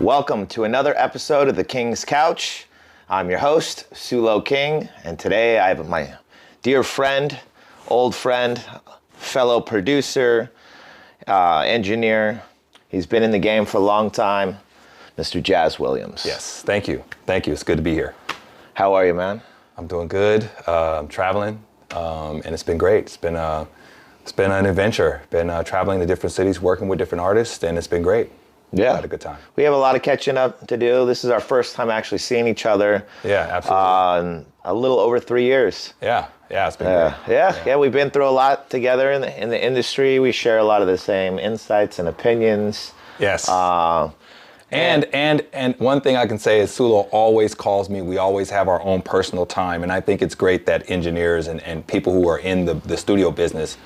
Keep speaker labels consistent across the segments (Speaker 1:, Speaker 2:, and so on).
Speaker 1: Welcome to another episode of The King's Couch. I'm your host, Sulo King, and today I have my dear friend, old friend, fellow producer, engineer. He's been in the game for a long time, Mr. Jazz Williams.
Speaker 2: Yes, thank you. Thank you. It's good to be here.
Speaker 1: How are you, man?
Speaker 2: I'm doing good. I'm traveling, and it's been great. It's been an adventure. Been traveling to different cities, working with different artists, and it's been great.
Speaker 1: Yeah.
Speaker 2: I had a good time.
Speaker 1: We have a lot of catching up to do. This is our first time actually seeing each other.
Speaker 2: Yeah, absolutely.
Speaker 1: In a little over 3 years.
Speaker 2: Yeah, it's been great.
Speaker 1: Yeah, we've been through a lot together in the industry. We share a lot of the same insights and opinions.
Speaker 2: Yes. And one thing I can say is Sulo always calls me. We always have our own personal time, and I think it's great that engineers and people who are in the studio business,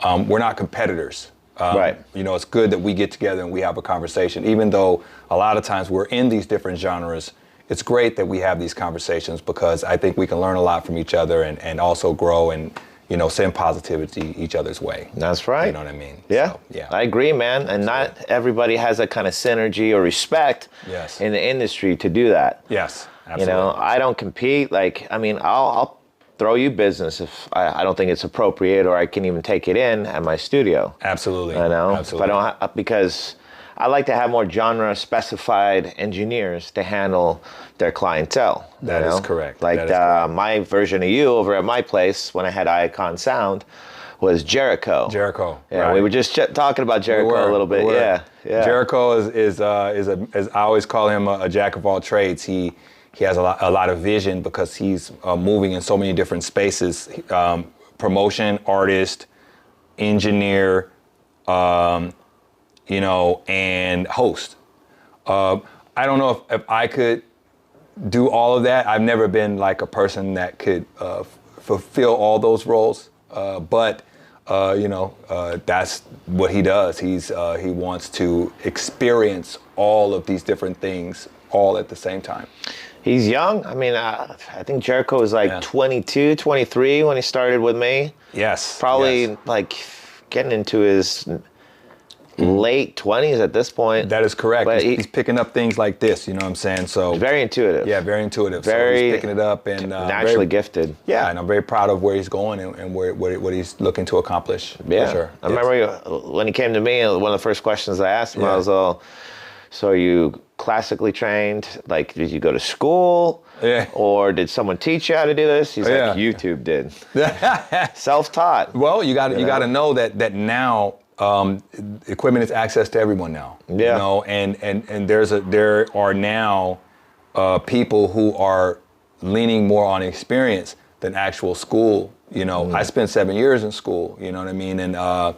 Speaker 2: we're not competitors.
Speaker 1: Right.
Speaker 2: You know, it's good that we get together and we have a conversation. Even though a lot of times we're in these different genres, it's great that we have these conversations because I think we can learn a lot from each other and also grow and, you know, send positivity each other's way.
Speaker 1: That's right.
Speaker 2: You know what I mean?
Speaker 1: Yeah.
Speaker 2: So, yeah.
Speaker 1: I agree, man. And not everybody has that kind of synergy or respect in the industry to do that.
Speaker 2: Yes, absolutely.
Speaker 1: You know, I don't compete. Like, I mean, I'll throw you business if I don't think it's appropriate or I can even take it in at my studio.
Speaker 2: Absolutely.
Speaker 1: You know,
Speaker 2: absolutely.
Speaker 1: If I don't, because I like to have more genre specified engineers to handle their clientele.
Speaker 2: That is correct.
Speaker 1: Like my version of you over at my place when I had Icon Sound was Jericho.
Speaker 2: Yeah,
Speaker 1: right. We were just talking about Jericho a little bit. Yeah.
Speaker 2: Jericho is I always call him a jack of all trades. He has a lot of vision because he's moving in so many different spaces, promotion, artist, engineer, you know, and host. I don't know if I could do all of that. I've never been like a person that could fulfill all those roles, but you know, that's what he does. He wants to experience all of these different things all at the same time.
Speaker 1: He's young. I mean, I think Jericho was like 22, 23 when he started with me.
Speaker 2: Yes.
Speaker 1: Probably like getting into his late 20s at this point.
Speaker 2: That is correct. But he's picking up things like this, you know what I'm saying? So
Speaker 1: very intuitive.
Speaker 2: Yeah, very intuitive.
Speaker 1: So
Speaker 2: he's picking it up and
Speaker 1: naturally gifted.
Speaker 2: Yeah, and I'm very proud of where he's going and what he's looking to accomplish.
Speaker 1: Yeah,
Speaker 2: for sure.
Speaker 1: I remember when he came to me, one of the first questions I asked him, I was all, so are you classically trained? Like, did you go to school?
Speaker 2: Yeah.
Speaker 1: Or did someone teach you how to do this? He's like, YouTube did. Self-taught.
Speaker 2: Well, you got to know that now equipment is access to everyone now. Yeah. You know, and there are now people who are leaning more on experience than actual school. You know, I spent 7 years in school. You know what I mean? And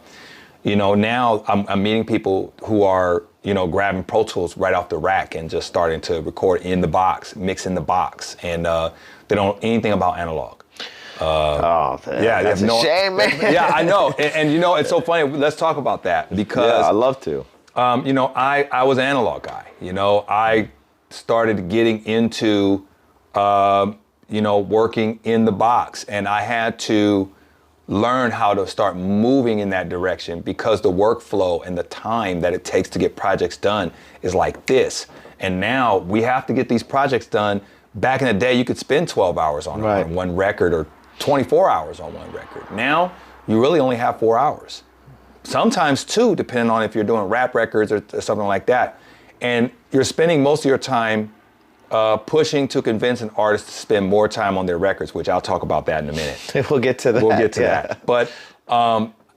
Speaker 2: you know, now I'm meeting people who are, you know, grabbing Pro Tools right off the rack and just starting to record in the box, mix in the box, and they don't know anything about analog.
Speaker 1: That's a shame, man.
Speaker 2: Yeah, I know, and you know, it's so funny. Let's talk about that because
Speaker 1: I'd love to.
Speaker 2: You know, I was an analog guy. You know, I started getting into, you know, working in the box, and I had to learn how to start moving in that direction because the workflow and the time that it takes to get projects done is like this. And now we have to get these projects done. Back in the day, you could spend 12 hours on one record or 24 hours on one record. Now, you really only have 4 hours. Sometimes 2, depending on if you're doing rap records or something like that. And you're spending most of your time pushing to convince an artist to spend more time on their records, which I'll talk about that in a minute.
Speaker 1: We'll get to that.
Speaker 2: We'll get to that. But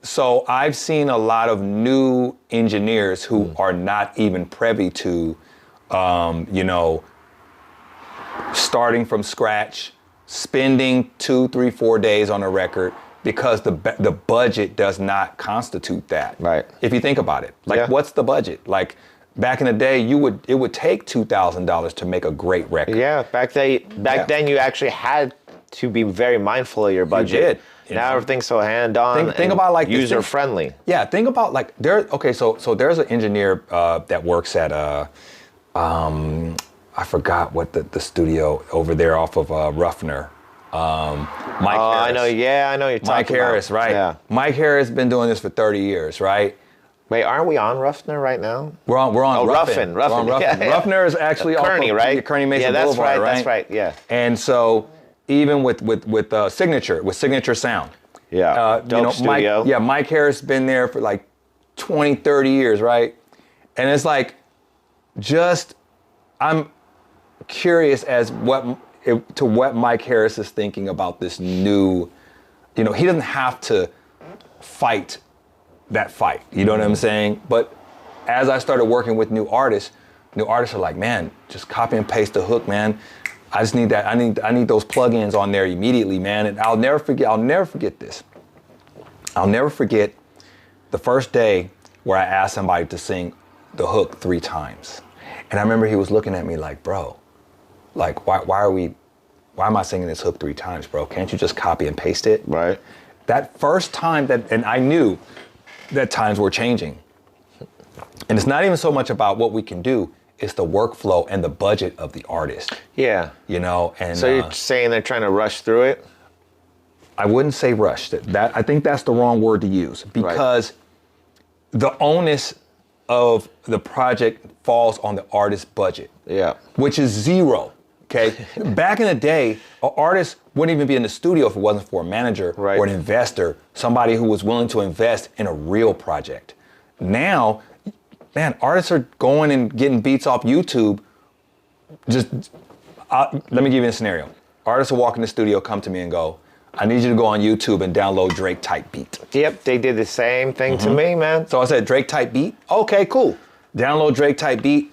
Speaker 2: so I've seen a lot of new engineers who are not even privy to, you know, starting from scratch, spending 2, 3, 4 days on a record because the budget does not constitute that.
Speaker 1: Right.
Speaker 2: If you think about it, like what's the budget? Like, back in the day, it would take $2,000 to make a great record.
Speaker 1: Yeah, back then you actually had to be very mindful of your budget.
Speaker 2: You did.
Speaker 1: Now everything's so hand-on.
Speaker 2: Think about like
Speaker 1: user-friendly.
Speaker 2: Yeah, think about like so there's an engineer that works at I forgot what the studio over there off of Ruffner. Mike Harris.
Speaker 1: I know you're talking about.
Speaker 2: Mike Harris, right?
Speaker 1: Yeah.
Speaker 2: Mike Harris has been doing this for 30 years, right?
Speaker 1: Wait, aren't we on Ruffner right now?
Speaker 2: We're on
Speaker 1: Oh,
Speaker 2: Ruffin.
Speaker 1: Ruffin.
Speaker 2: We're on Ruffin.
Speaker 1: Yeah, yeah.
Speaker 2: Ruffner is actually
Speaker 1: Kearney,
Speaker 2: off of
Speaker 1: right?
Speaker 2: Kearney Mason
Speaker 1: Yeah, that's
Speaker 2: Boulevard,
Speaker 1: right.
Speaker 2: right?
Speaker 1: That's right. Yeah.
Speaker 2: And so even with Signature Sound.
Speaker 1: Yeah. Dope studio.
Speaker 2: Mike Harris has been there for like 20, 30 years, right? And it's like, I'm curious to what Mike Harris is thinking about this new, he doesn't have to fight that fight. You know what I'm saying? But as I started working with new artists are like, man, just copy and paste the hook, man. I just need that. I need those plugins on there immediately, man. And I'll never forget this. I'll never forget the first day where I asked somebody to sing the hook 3 times. And I remember he was looking at me like, bro, like, why am I singing this hook 3 times, bro? Can't you just copy and paste it?
Speaker 1: Right.
Speaker 2: That first time and I knew that times were changing. And it's not even so much about what we can do, it's the workflow and the budget of the artist.
Speaker 1: Yeah.
Speaker 2: And
Speaker 1: so you're saying they're trying to rush through it?
Speaker 2: I wouldn't say rush. I think that's the wrong word to use, because the onus of the project falls on the artist's budget.
Speaker 1: Yeah.
Speaker 2: Which is 0. Okay. Back in the day, an artist wouldn't even be in the studio if it wasn't for a manager or an investor, somebody who was willing to invest in a real project. Now, man, artists are going and getting beats off YouTube. Let me give you a scenario. Artists will walk in the studio, come to me and go, I need you to go on YouTube and download Drake type beat.
Speaker 1: Yep, they did the same thing to me, man.
Speaker 2: So I said, Drake type beat? Okay, cool. Download Drake type beat.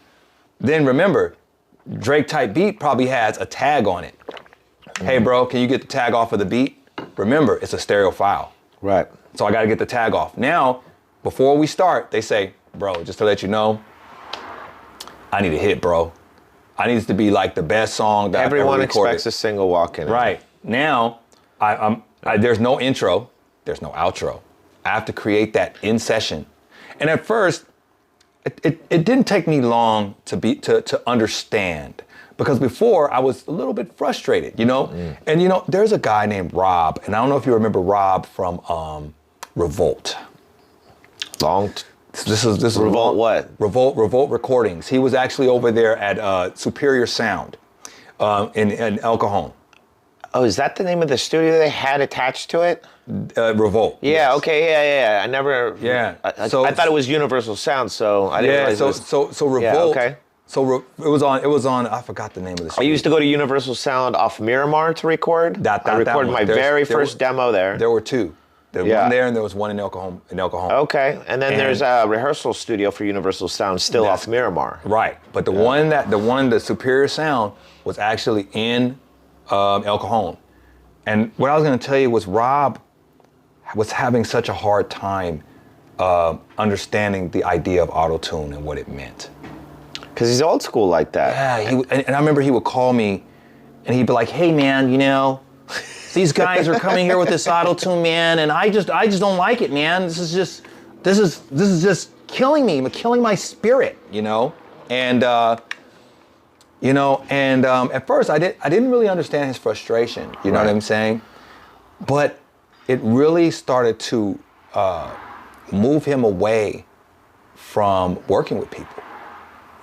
Speaker 2: Then remember, Drake type beat probably has a tag on it. Hey, bro, can you get the tag off of the beat? Remember, it's a stereo file.
Speaker 1: Right.
Speaker 2: So I got to get the tag off. Now, before we start, they say, bro, just to let you know, I need a hit, bro. I need it to be like the best song that
Speaker 1: everyone
Speaker 2: I've ever recorded.
Speaker 1: expects a single walk in.
Speaker 2: Right. Now, there's no intro, there's no outro. I have to create that in session. And at first, it didn't take me long to understand, because before I was a little bit frustrated, And there's a guy named Rob, and I don't know if you remember Rob from Revolt. This is
Speaker 1: Revolt what?
Speaker 2: Revolt Recordings. He was actually over there at Superior Sound in El Cajon.
Speaker 1: Oh, is that the name of the studio they had attached to it?
Speaker 2: Revolt.
Speaker 1: Yeah.
Speaker 2: Yes.
Speaker 1: Okay. Yeah. I never.
Speaker 2: Yeah.
Speaker 1: I thought it was Universal Sound, so I didn't realize it was.
Speaker 2: So Revolt.
Speaker 1: Yeah, okay.
Speaker 2: So it was on. I forgot the name of the studio.
Speaker 1: I used to go to Universal Sound off Miramar to record. I recorded my very first demo there.
Speaker 2: There were 2. There was one there, and there was one in El Cajon.
Speaker 1: Okay, and then there's a rehearsal studio for Universal Sound still off Miramar.
Speaker 2: Right, but the Superior Sound was actually in El Cajon. And what I was going to tell you was Rob was having such a hard time understanding the idea of auto-tune and what it meant.
Speaker 1: Because he's old school like that.
Speaker 2: Yeah, and I remember he would call me and he'd be like, hey man, these guys are coming here with this auto-tune, man, and I just don't like it, man. This is just killing me, killing my spirit, And at first I didn't really understand his frustration, you know what I'm saying? But it really started to move him away from working with people,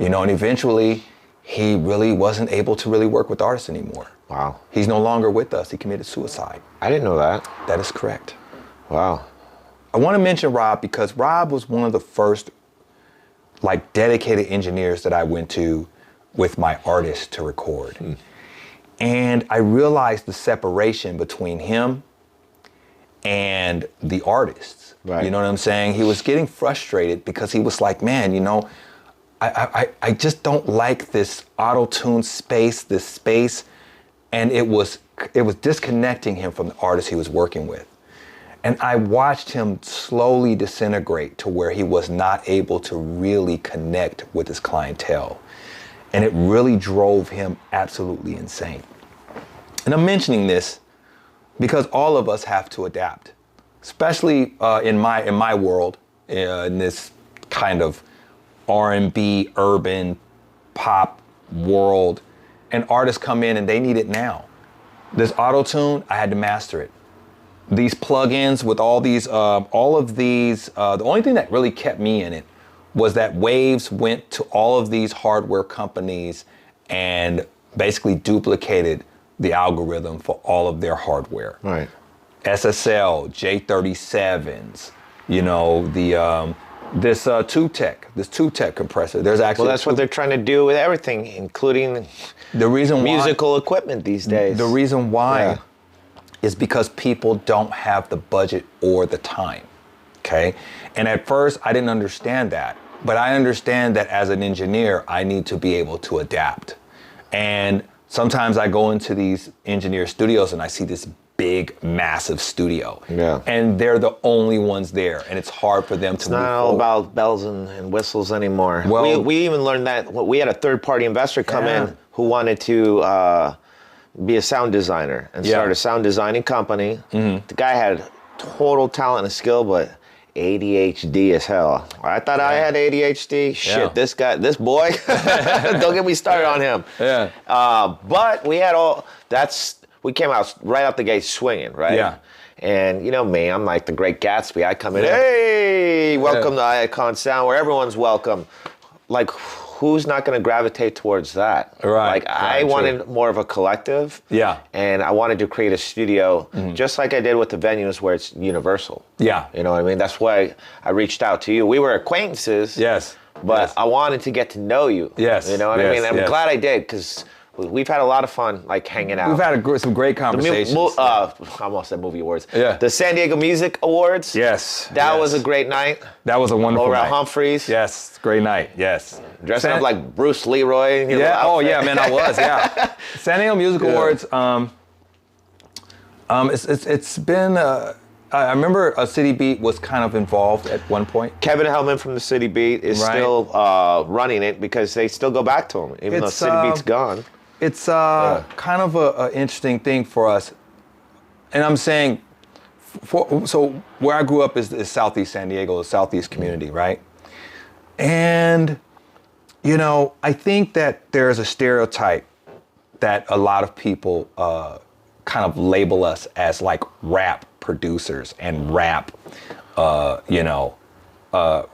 Speaker 2: and eventually he really wasn't able to really work with artists anymore.
Speaker 1: Wow.
Speaker 2: He's no longer with us. He committed suicide.
Speaker 1: I didn't know that.
Speaker 2: That is correct.
Speaker 1: Wow.
Speaker 2: I want to mention Rob because Rob was one of the first dedicated engineers that I went to with my artists to record. And I realized the separation between him and the artists.
Speaker 1: Right.
Speaker 2: You know what I'm saying? He was getting frustrated because he was like, man, I just don't like this auto-tune space, and it was disconnecting him from the artists he was working with. And I watched him slowly disintegrate to where he was not able to really connect with his clientele. And it really drove him absolutely insane. And I'm mentioning this because all of us have to adapt, especially in my world, in this kind of R&B, urban, pop world, and artists come in and they need it now. This auto-tune, I had to master it. these plugins with all of these. The only thing that really kept me in it was that Waves went to all of these hardware companies and basically duplicated the algorithm for all of their hardware.
Speaker 1: Right.
Speaker 2: SSL, J37s, you know, this two-tech compressor. There's actually
Speaker 1: Well, that's what they're trying to do with everything, including
Speaker 2: the reason
Speaker 1: musical equipment these days.
Speaker 2: The reason why is because people don't have the budget or the time. Okay? And at first I didn't understand that, but I understand that as an engineer, I need to be able to adapt. And sometimes I go into these engineer studios and I see this big, massive studio.
Speaker 1: Yeah.
Speaker 2: And they're the only ones there. And it's hard for them to move
Speaker 1: Not all
Speaker 2: forward.
Speaker 1: about bells and whistles anymore.
Speaker 2: Well,
Speaker 1: we even learned that we had a third-party investor come
Speaker 2: Yeah.
Speaker 1: in who wanted to be a sound designer and start a sound designing company.
Speaker 2: Mm-hmm.
Speaker 1: The guy had total talent and skill, but ADHD as hell. I thought I had ADHD. Shit,
Speaker 2: Yeah.
Speaker 1: this boy, don't get me started on him.
Speaker 2: Yeah.
Speaker 1: But we came out right out the gate swinging, right?
Speaker 2: Yeah.
Speaker 1: And you know me, I'm like the Great Gatsby. I come in, hey, welcome to Icon Sound, where everyone's welcome. Like, who's not going to gravitate towards that?
Speaker 2: Right.
Speaker 1: Like, I wanted more of a collective.
Speaker 2: Yeah.
Speaker 1: And I wanted to create a studio, just like I did with the venues, where it's universal.
Speaker 2: Yeah.
Speaker 1: You know what I mean? That's why I reached out to you. We were acquaintances.
Speaker 2: Yes.
Speaker 1: But
Speaker 2: Yes.
Speaker 1: I wanted to get to know you.
Speaker 2: Yes.
Speaker 1: You know what I
Speaker 2: Yes.
Speaker 1: mean? I'm
Speaker 2: Yes.
Speaker 1: glad I did, because we've had a lot of fun, like, hanging out.
Speaker 2: We've had some great conversations.
Speaker 1: I almost said movie awards.
Speaker 2: Yeah.
Speaker 1: The San Diego Music Awards.
Speaker 2: Yes.
Speaker 1: That was a great night.
Speaker 2: That was a wonderful
Speaker 1: Over
Speaker 2: night.
Speaker 1: at Humphreys.
Speaker 2: Yes, great night. Yes.
Speaker 1: Dressing up like Bruce Leroy. In your
Speaker 2: Yeah.
Speaker 1: little
Speaker 2: Oh
Speaker 1: outfit.
Speaker 2: yeah, man, I was. Yeah. San Diego Music Awards. It's been. I remember City Beat was kind of involved at one point.
Speaker 1: Kevin Hellman from the City Beat is
Speaker 2: Right.
Speaker 1: still running it, because they still go back to him, even though
Speaker 2: It's,
Speaker 1: City Beat's gone.
Speaker 2: It's kind of a interesting thing for us, and I'm saying, so where I grew up is Southeast San Diego, the Southeast community, right? And you know, I think that there's a stereotype that a lot of people kind of label us as like rap producers and rap,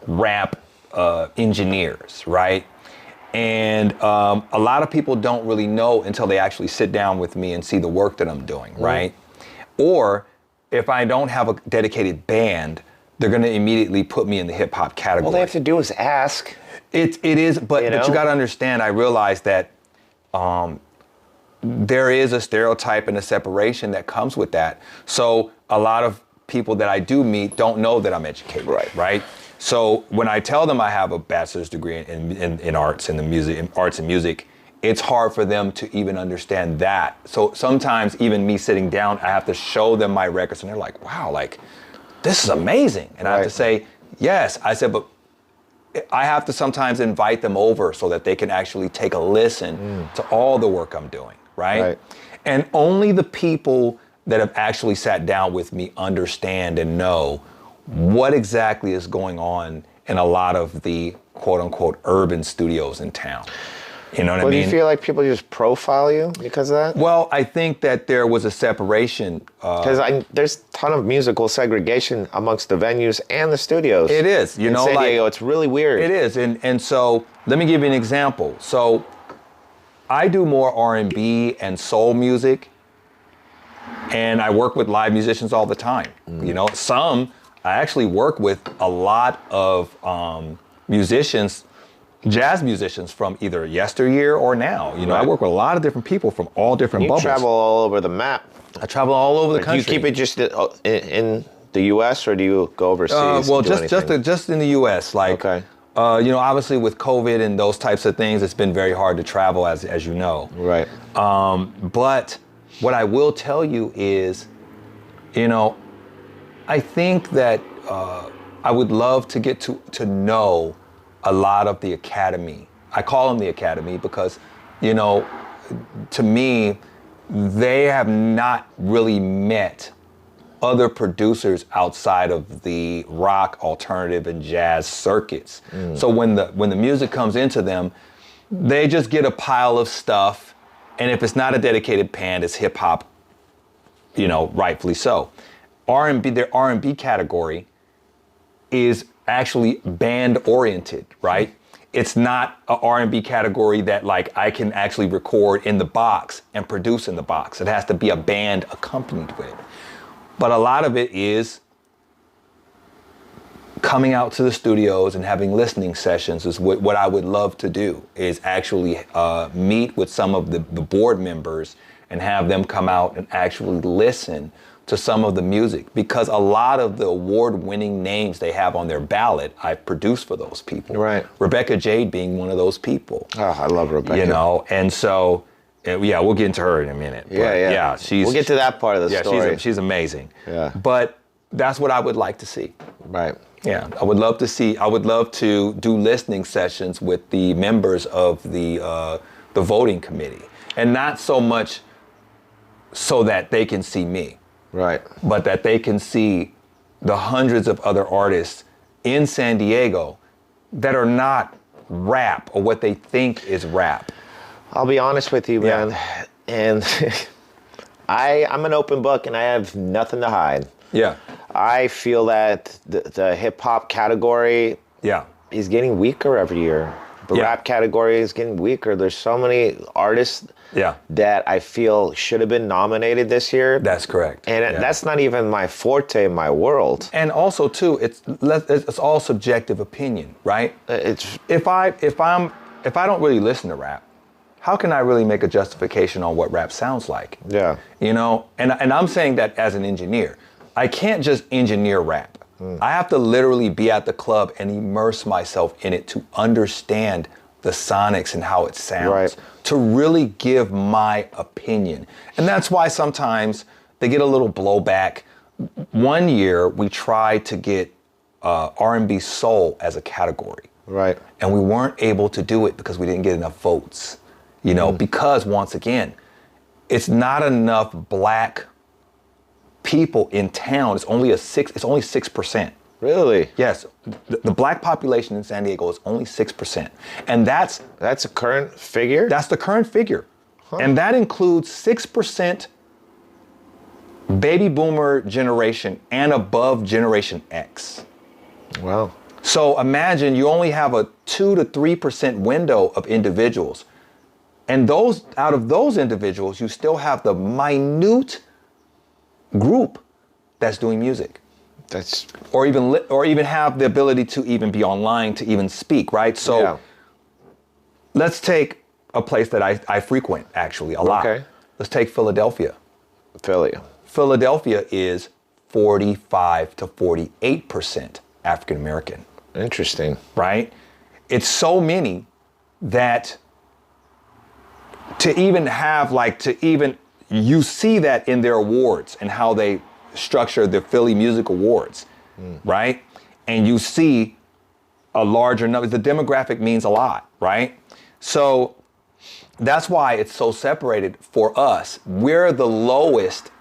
Speaker 2: rap engineers, right? And a lot of people don't really know until they actually sit down with me and see the work that I'm doing, right? Or if I don't have a dedicated band, they're going to immediately put me in the hip hop category.
Speaker 1: All they have to do is ask.
Speaker 2: It is, but
Speaker 1: You know?
Speaker 2: you got to understand. I realize that there is a stereotype and a separation that comes with that. So a lot of people that I do meet don't know that I'm educated. Right. So when I tell them I have a bachelor's degree in arts and music, it's hard for them to even understand that. So sometimes even me sitting down, I have to show them my records, and they're like, "Wow, like this is amazing." And I have to say, "Yes." I said, but I have to sometimes invite them over so that they can actually take a listen to all the work I'm doing, right? And only the people that have actually sat down with me understand and know what exactly is going on in a lot of the quote unquote urban studios in town. You know what I mean?
Speaker 1: Do you feel like people just profile you because of that?
Speaker 2: Well, I think that there was a separation.
Speaker 1: Because there's a ton of musical segregation amongst the venues and the studios.
Speaker 2: It is,
Speaker 1: in San Diego, it's really weird.
Speaker 2: It is, and so let me give you an example. So I do more R&B and soul music, and I work with live musicians all the time. You know, I actually work with a lot of musicians, jazz musicians from either yesteryear or now. You know, I work with a lot of different people from all different bubbles.
Speaker 1: You travel all over the map.
Speaker 2: I travel all over the country.
Speaker 1: Do you keep it just in the U.S. or do you go overseas?
Speaker 2: Well, just in the U.S. Like,
Speaker 1: okay.
Speaker 2: You know, obviously with COVID and those types of things, it's been very hard to travel, as you know.
Speaker 1: Right.
Speaker 2: But what I will tell you is, you know, I think that I would love to get to know a lot of the academy. I call them the academy because, you know, to me, they have not really met other producers outside of the rock, alternative, and jazz circuits. So when the music comes into them, they just get a pile of stuff, and if it's not a dedicated band, it's hip hop, you know, rightfully so. R&B, their R&B category is actually band oriented, right? It's not a R&B category that like I can actually record in the box and produce in the box. It has to be a band accompanied with it. But a lot of it is coming out to the studios and having listening sessions is what I would love to do, is actually meet with some of the board members and have them come out and actually listen to some of the music, because a lot of the award-winning names they have on their ballot, I've produced for those people.
Speaker 1: Right.
Speaker 2: Rebecca Jade being one of those people.
Speaker 1: Oh, I love Rebecca.
Speaker 2: You know, and so, yeah, we'll get into her in a minute.
Speaker 1: Yeah, we'll get to that part of the story.
Speaker 2: She's amazing.
Speaker 1: Yeah.
Speaker 2: But that's what I would like to see.
Speaker 1: Right.
Speaker 2: Yeah, I would love to do listening sessions with the members of the voting committee, and not so much so that they can see me.
Speaker 1: Right.
Speaker 2: But that they can see the hundreds of other artists in San Diego that are not rap or what they think is rap.
Speaker 1: I'll be honest with you, man.
Speaker 2: Yeah.
Speaker 1: And I'm an open book and I have nothing to hide.
Speaker 2: Yeah.
Speaker 1: I feel that the hip hop category is getting weaker every year. The rap category is getting weaker. There's so many artists that I feel should have been nominated this year.
Speaker 2: That's correct.
Speaker 1: And that's not even my forte in my world.
Speaker 2: And also too, it's all subjective opinion, right?
Speaker 1: It's
Speaker 2: if I don't really listen to rap, how can I really make a justification on what rap sounds like?
Speaker 1: Yeah.
Speaker 2: You know, and I'm saying that as an engineer. I can't just engineer rap. I have to literally be at the club and immerse myself in it to understand the sonics and how it sounds, to really give my opinion. And that's why sometimes they get a little blowback. One year we tried to get R&B soul as a category.
Speaker 1: Right.
Speaker 2: And we weren't able to do it because we didn't get enough votes. You know, because once again, it's not enough black people in town. It's only 6%.
Speaker 1: Really?
Speaker 2: Yes. The black population in San Diego is only 6%. And that's
Speaker 1: a current figure?
Speaker 2: That's the current figure. Huh. And that includes 6% baby boomer generation and above Generation X.
Speaker 1: Wow.
Speaker 2: So imagine you only have a 2 to 3% window of individuals. And out of those individuals, you still have the minute group that's doing music. Or even have the ability to even be online, to even speak, right? So let's take a place that I frequent actually a lot. Okay. Let's take Philadelphia. Philadelphia is 45 to 48% African American.
Speaker 1: Interesting.
Speaker 2: Right? It's so many that you see that in their awards and how they structure the Philly Music Awards, right? And you see a larger number. The demographic means a lot, right? So that's why it's so separated for us. We're the lowest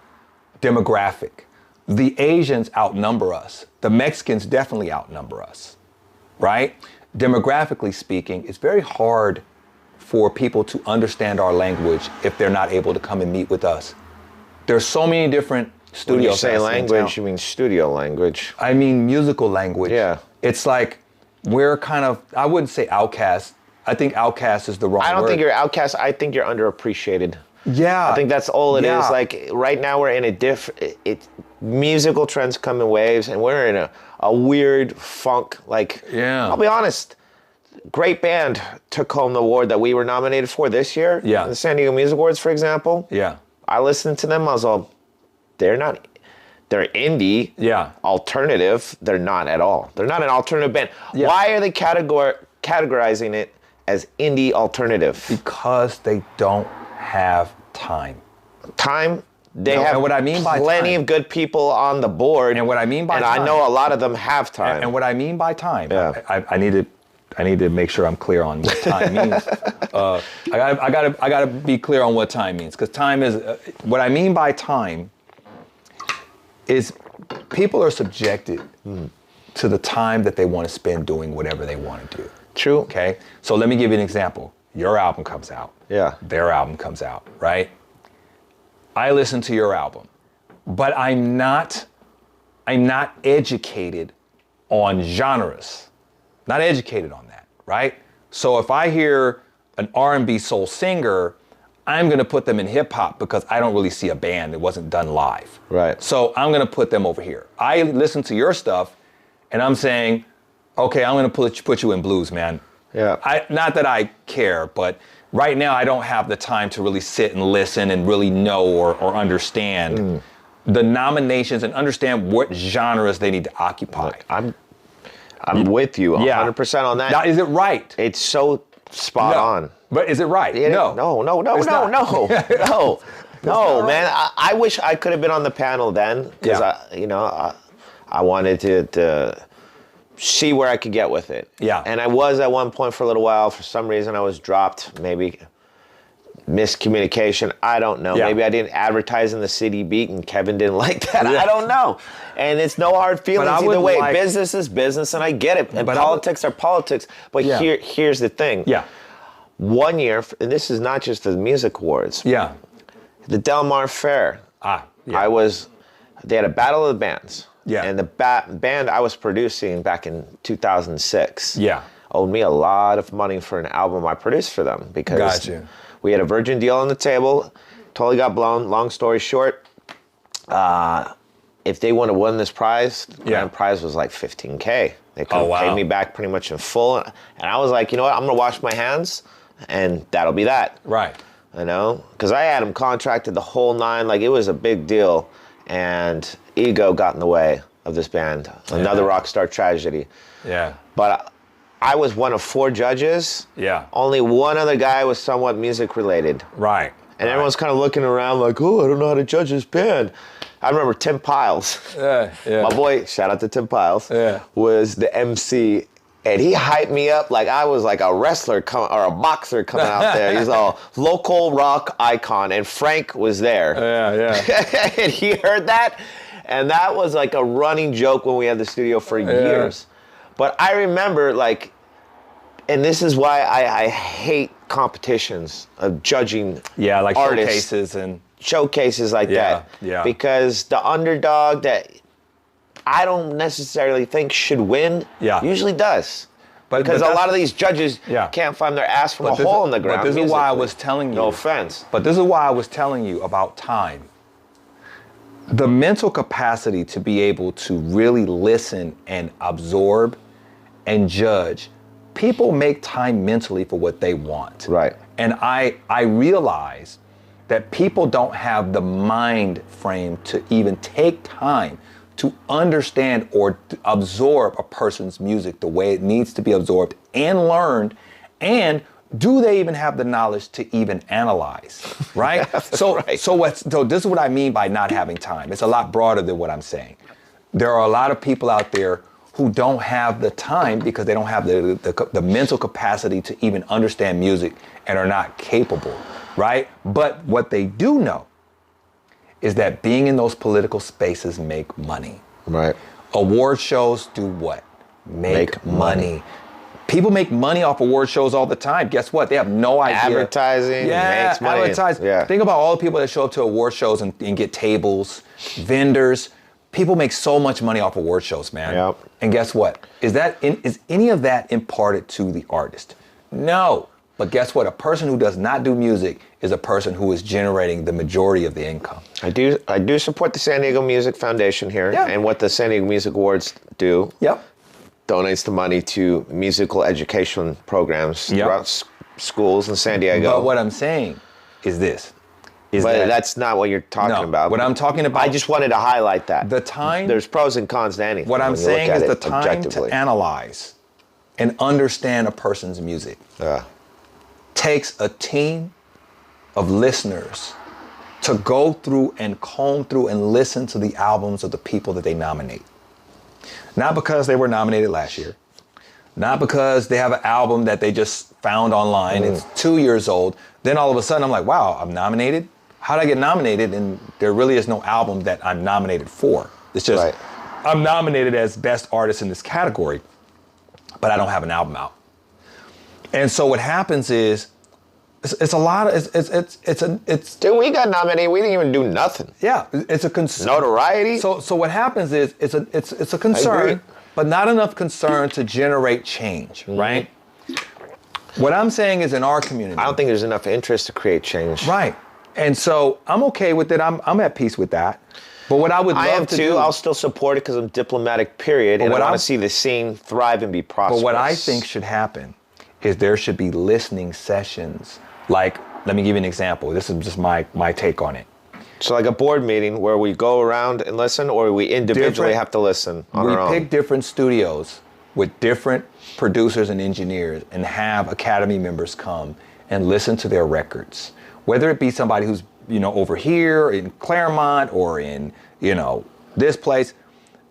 Speaker 2: demographic. The Asians outnumber us. The Mexicans definitely outnumber us, right? Demographically speaking, it's very hard for people to understand our language if they're not able to come and meet with us. There's so many different studios.
Speaker 1: When you say language, you mean studio language?
Speaker 2: I mean musical language.
Speaker 1: Yeah.
Speaker 2: It's like we're kind of, I wouldn't say outcast. I think outcast is the wrong word.
Speaker 1: I don't think you're outcast. I think you're underappreciated.
Speaker 2: Yeah.
Speaker 1: I think that's all it is. Like right now we're in a musical trends come in waves and we're in a weird funk. Like, I'll be honest. Great band took home the award that we were nominated for this year. Yeah. The San Diego Music Awards, for example. Yeah. I listened to them. I was all, they're indie. Yeah. Alternative. They're not at all. They're not an alternative band. Yeah. Why are they categorizing it as indie alternative?
Speaker 2: Because they don't have time.
Speaker 1: Time? They have
Speaker 2: what I mean by
Speaker 1: plenty of good people on the board.
Speaker 2: And what I mean by
Speaker 1: time. I know a lot of them have time.
Speaker 2: And what I mean by time, I need to make sure I'm clear on what time means. I gotta be clear on what time means, because time is what I mean by time is people are subjected to the time that they want to spend doing whatever they want to do.
Speaker 1: True.
Speaker 2: Okay. So let me give you an example. Your album comes out. Yeah. Their album comes out, right? I listen to your album, but I'm not I'm not educated on genres. Not educated on that, right? So if I hear an R&B soul singer, I'm going to put them in hip hop because I don't really see a band that wasn't done live.
Speaker 1: Right.
Speaker 2: So I'm going to put them over here. I listen to your stuff and I'm saying, okay, I'm going to put you in blues, man.
Speaker 1: Yeah.
Speaker 2: Not that I care, but right now I don't have the time to really sit and listen and really know or understand the nominations and understand what genres they need to occupy.
Speaker 1: Look, I'm with you 100% on that.
Speaker 2: Now, is it right?
Speaker 1: It's so spot on.
Speaker 2: But is it right? No,
Speaker 1: man. I wish I could have been on the panel then because I wanted to see where I could get with it.
Speaker 2: Yeah.
Speaker 1: And I was at one point for a little while. For some reason, I was dropped. Maybe miscommunication. I don't know.
Speaker 2: Yeah.
Speaker 1: Maybe I didn't advertise in the city beat and Kevin didn't like that. I don't know. And it's no hard feelings either way. Business is business, and I get it. And politics are politics. But here's the thing.
Speaker 2: Yeah.
Speaker 1: 1 year, and this is not just the music awards.
Speaker 2: Yeah.
Speaker 1: The Del Mar Fair.
Speaker 2: Yeah.
Speaker 1: They had a battle of the bands.
Speaker 2: Yeah.
Speaker 1: And the band I was producing back in 2006 owed me a lot of money for an album I produced for them because we had a Virgin deal on the table, totally got blown. Long story short, if they would have won this prize, the grand prize was like $15K. They could have paid me back pretty much in full. And I was like, you know what, I'm going to wash my hands and that'll be that.
Speaker 2: Right.
Speaker 1: You know, because I had them contracted the whole nine, like it was a big deal. And ego got in the way of this band. Another rock star tragedy.
Speaker 2: Yeah.
Speaker 1: But I was one of 4 judges.
Speaker 2: Yeah.
Speaker 1: Only one other guy was somewhat music related.
Speaker 2: Right.
Speaker 1: And everyone's kind of looking around like, oh, I don't know how to judge this band. I remember Tim Piles. My boy, shout out to Tim Piles, was the MC. And he hyped me up like I was like a wrestler or a boxer coming out there. He's all local rock icon. And Frank was there. And he heard that. And that was like a running joke when we had the studio for years. But I remember like, and this is why I hate competitions of judging
Speaker 2: like
Speaker 1: artists. Showcases like that.
Speaker 2: Yeah.
Speaker 1: Because the underdog that I don't necessarily think should win usually does. Because a lot of these judges can't find their ass from a hole in the ground.
Speaker 2: But this is why I was telling you.
Speaker 1: No offense.
Speaker 2: But this is why I was telling you about time. The mental capacity to be able to really listen and absorb and judge. People make time mentally for what they want.
Speaker 1: Right.
Speaker 2: And I realize that people don't have the mind frame to even take time to understand or absorb a person's music the way it needs to be absorbed and learned, and do they even have the knowledge to even analyze, right? So this is what I mean by not having time. It's a lot broader than what I'm saying. There are a lot of people out there who don't have the time because they don't have the mental capacity to even understand music and are not capable, right? But what they do know is that being in those political spaces make money.
Speaker 1: Right.
Speaker 2: Award shows do what? Make money. People make money off award shows all the time. Guess what? They have no idea.
Speaker 1: Advertising makes money.
Speaker 2: Advertising. Yeah. Think about all the people that show up to award shows and get tables, vendors. People make so much money off award shows, man.
Speaker 1: Yep.
Speaker 2: And guess what? Is any of that imparted to the artist? No. But guess what? A person who does not do music is a person who is generating the majority of the income.
Speaker 1: I do support the San Diego Music Foundation here and what the San Diego Music Awards do.
Speaker 2: Yep.
Speaker 1: Donates the money to musical education programs throughout schools in San Diego.
Speaker 2: But what I'm saying is this.
Speaker 1: That's not what you're talking about.
Speaker 2: What I'm talking about.
Speaker 1: I just wanted to highlight that.
Speaker 2: The time.
Speaker 1: There's pros and cons to anything.
Speaker 2: What I'm saying is the time to analyze and understand a person's music takes a team of listeners to go through and comb through and listen to the albums of the people that they nominate. Not because they were nominated last year. Not because they have an album that they just found online. It's 2 years old. Then all of a sudden I'm like, wow, I'm nominated? How did I get nominated? And there really is no album that I'm nominated for. It's just, I'm nominated as best artist in this category, but I don't have an album out. And so what happens is It's a lot of it's
Speaker 1: Dude, we got nominated. We didn't even do nothing.
Speaker 2: yeah. It's a concern.
Speaker 1: Notoriety.
Speaker 2: So what happens is it's a concern, but not enough concern to generate change, right? What I'm saying is in our community,
Speaker 1: I don't think there's enough interest to create change.
Speaker 2: right? And so I'm okay with it. I'm at peace with that. But what I would love
Speaker 1: I am
Speaker 2: to
Speaker 1: too.
Speaker 2: do,
Speaker 1: I'll still support it because I'm diplomatic. Period, and I want
Speaker 2: I'm-
Speaker 1: to see the scene thrive and be prosperous.
Speaker 2: but what I think should happen is there should be listening sessions. Like, let me give you an example. This is just my take on it.
Speaker 1: So like a board meeting where we go around and listen, or we individually have to listen on our own.
Speaker 2: We pick different studios with different producers and engineers and have Academy members come and listen to their records. Whether it be somebody who's, over here in Claremont or in, this place,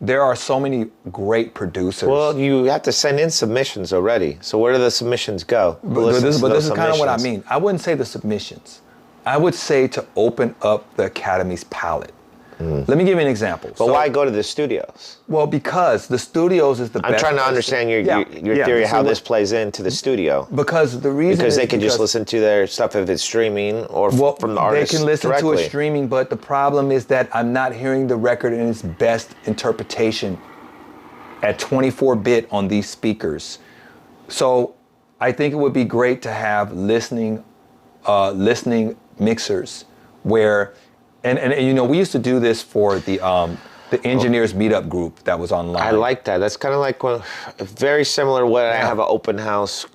Speaker 2: there are so many great producers.
Speaker 1: Well, you have to send in submissions already. So where do the submissions go?
Speaker 2: But this is kind of what I mean. I wouldn't say the submissions. I would say to open up the Academy's palette. Let me give you an example.
Speaker 1: But why go to the studios?
Speaker 2: Well, because the studios is the best.
Speaker 1: I'm trying to understand your theory of how this plays into the studio.
Speaker 2: Because the reason
Speaker 1: Because
Speaker 2: is
Speaker 1: they can just listen to their stuff if it's streaming or from the artist
Speaker 2: they can listen
Speaker 1: directly.
Speaker 2: to it streaming, but the problem is that I'm not hearing the record in its best interpretation at 24-bit on these speakers. So I think it would be great to have listening mixers where, and we used to do this for the engineers meetup group that was online.
Speaker 1: I like that. That's kind of like very similar to what I have an open house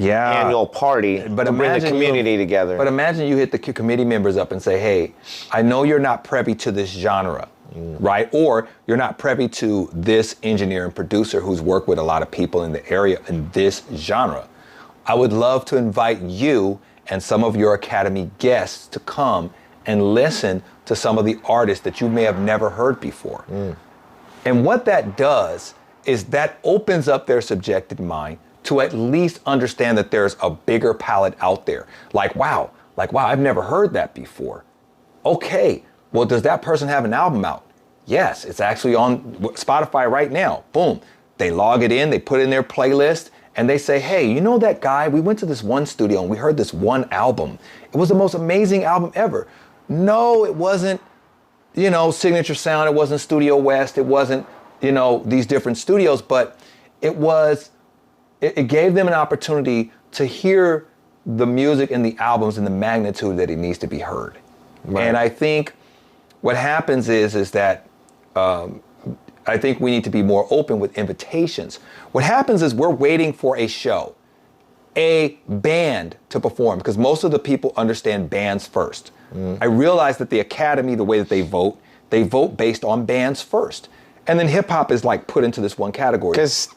Speaker 1: annual party to bring the community together.
Speaker 2: But imagine you hit the committee members up and say, hey, I know you're not privy to this genre, right? Or you're not privy to this engineer and producer who's worked with a lot of people in the area in this genre. I would love to invite you and some of your Academy guests to come and listen to some of the artists that you may have never heard before. And what that does is that opens up their subjective mind to at least understand that there's a bigger palette out there. Like, wow, I've never heard that before. Okay, well, does that person have an album out? Yes, it's actually on Spotify right now. Boom. They log it in, they put it in their playlist, and they say, hey, you know that guy? We went to this one studio and we heard this one album. It was the most amazing album ever. No, it wasn't, Signature Sound. It wasn't Studio West. It wasn't, these different studios, but it gave them an opportunity to hear the music and the albums in the magnitude that it needs to be heard. Right. And I think what happens is that I think we need to be more open with invitations. What happens is we're waiting for a show, a band to perform, because most of the people understand bands first. I realize that the Academy, the way that they vote based on bands first. And then hip hop is like put into this one category.
Speaker 1: Because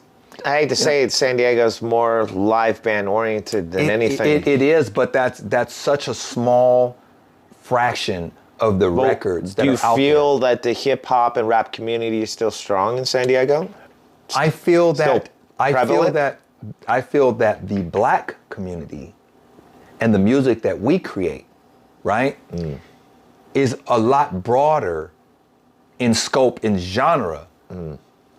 Speaker 1: I hate to say it, San Diego's more live band oriented than anything.
Speaker 2: It is, but that's such a small fraction of the records that are out there.
Speaker 1: Do you feel that the hip hop and rap community is still strong in San Diego?
Speaker 2: I feel that the black community and the music that we create, right, is a lot broader in scope, in genre,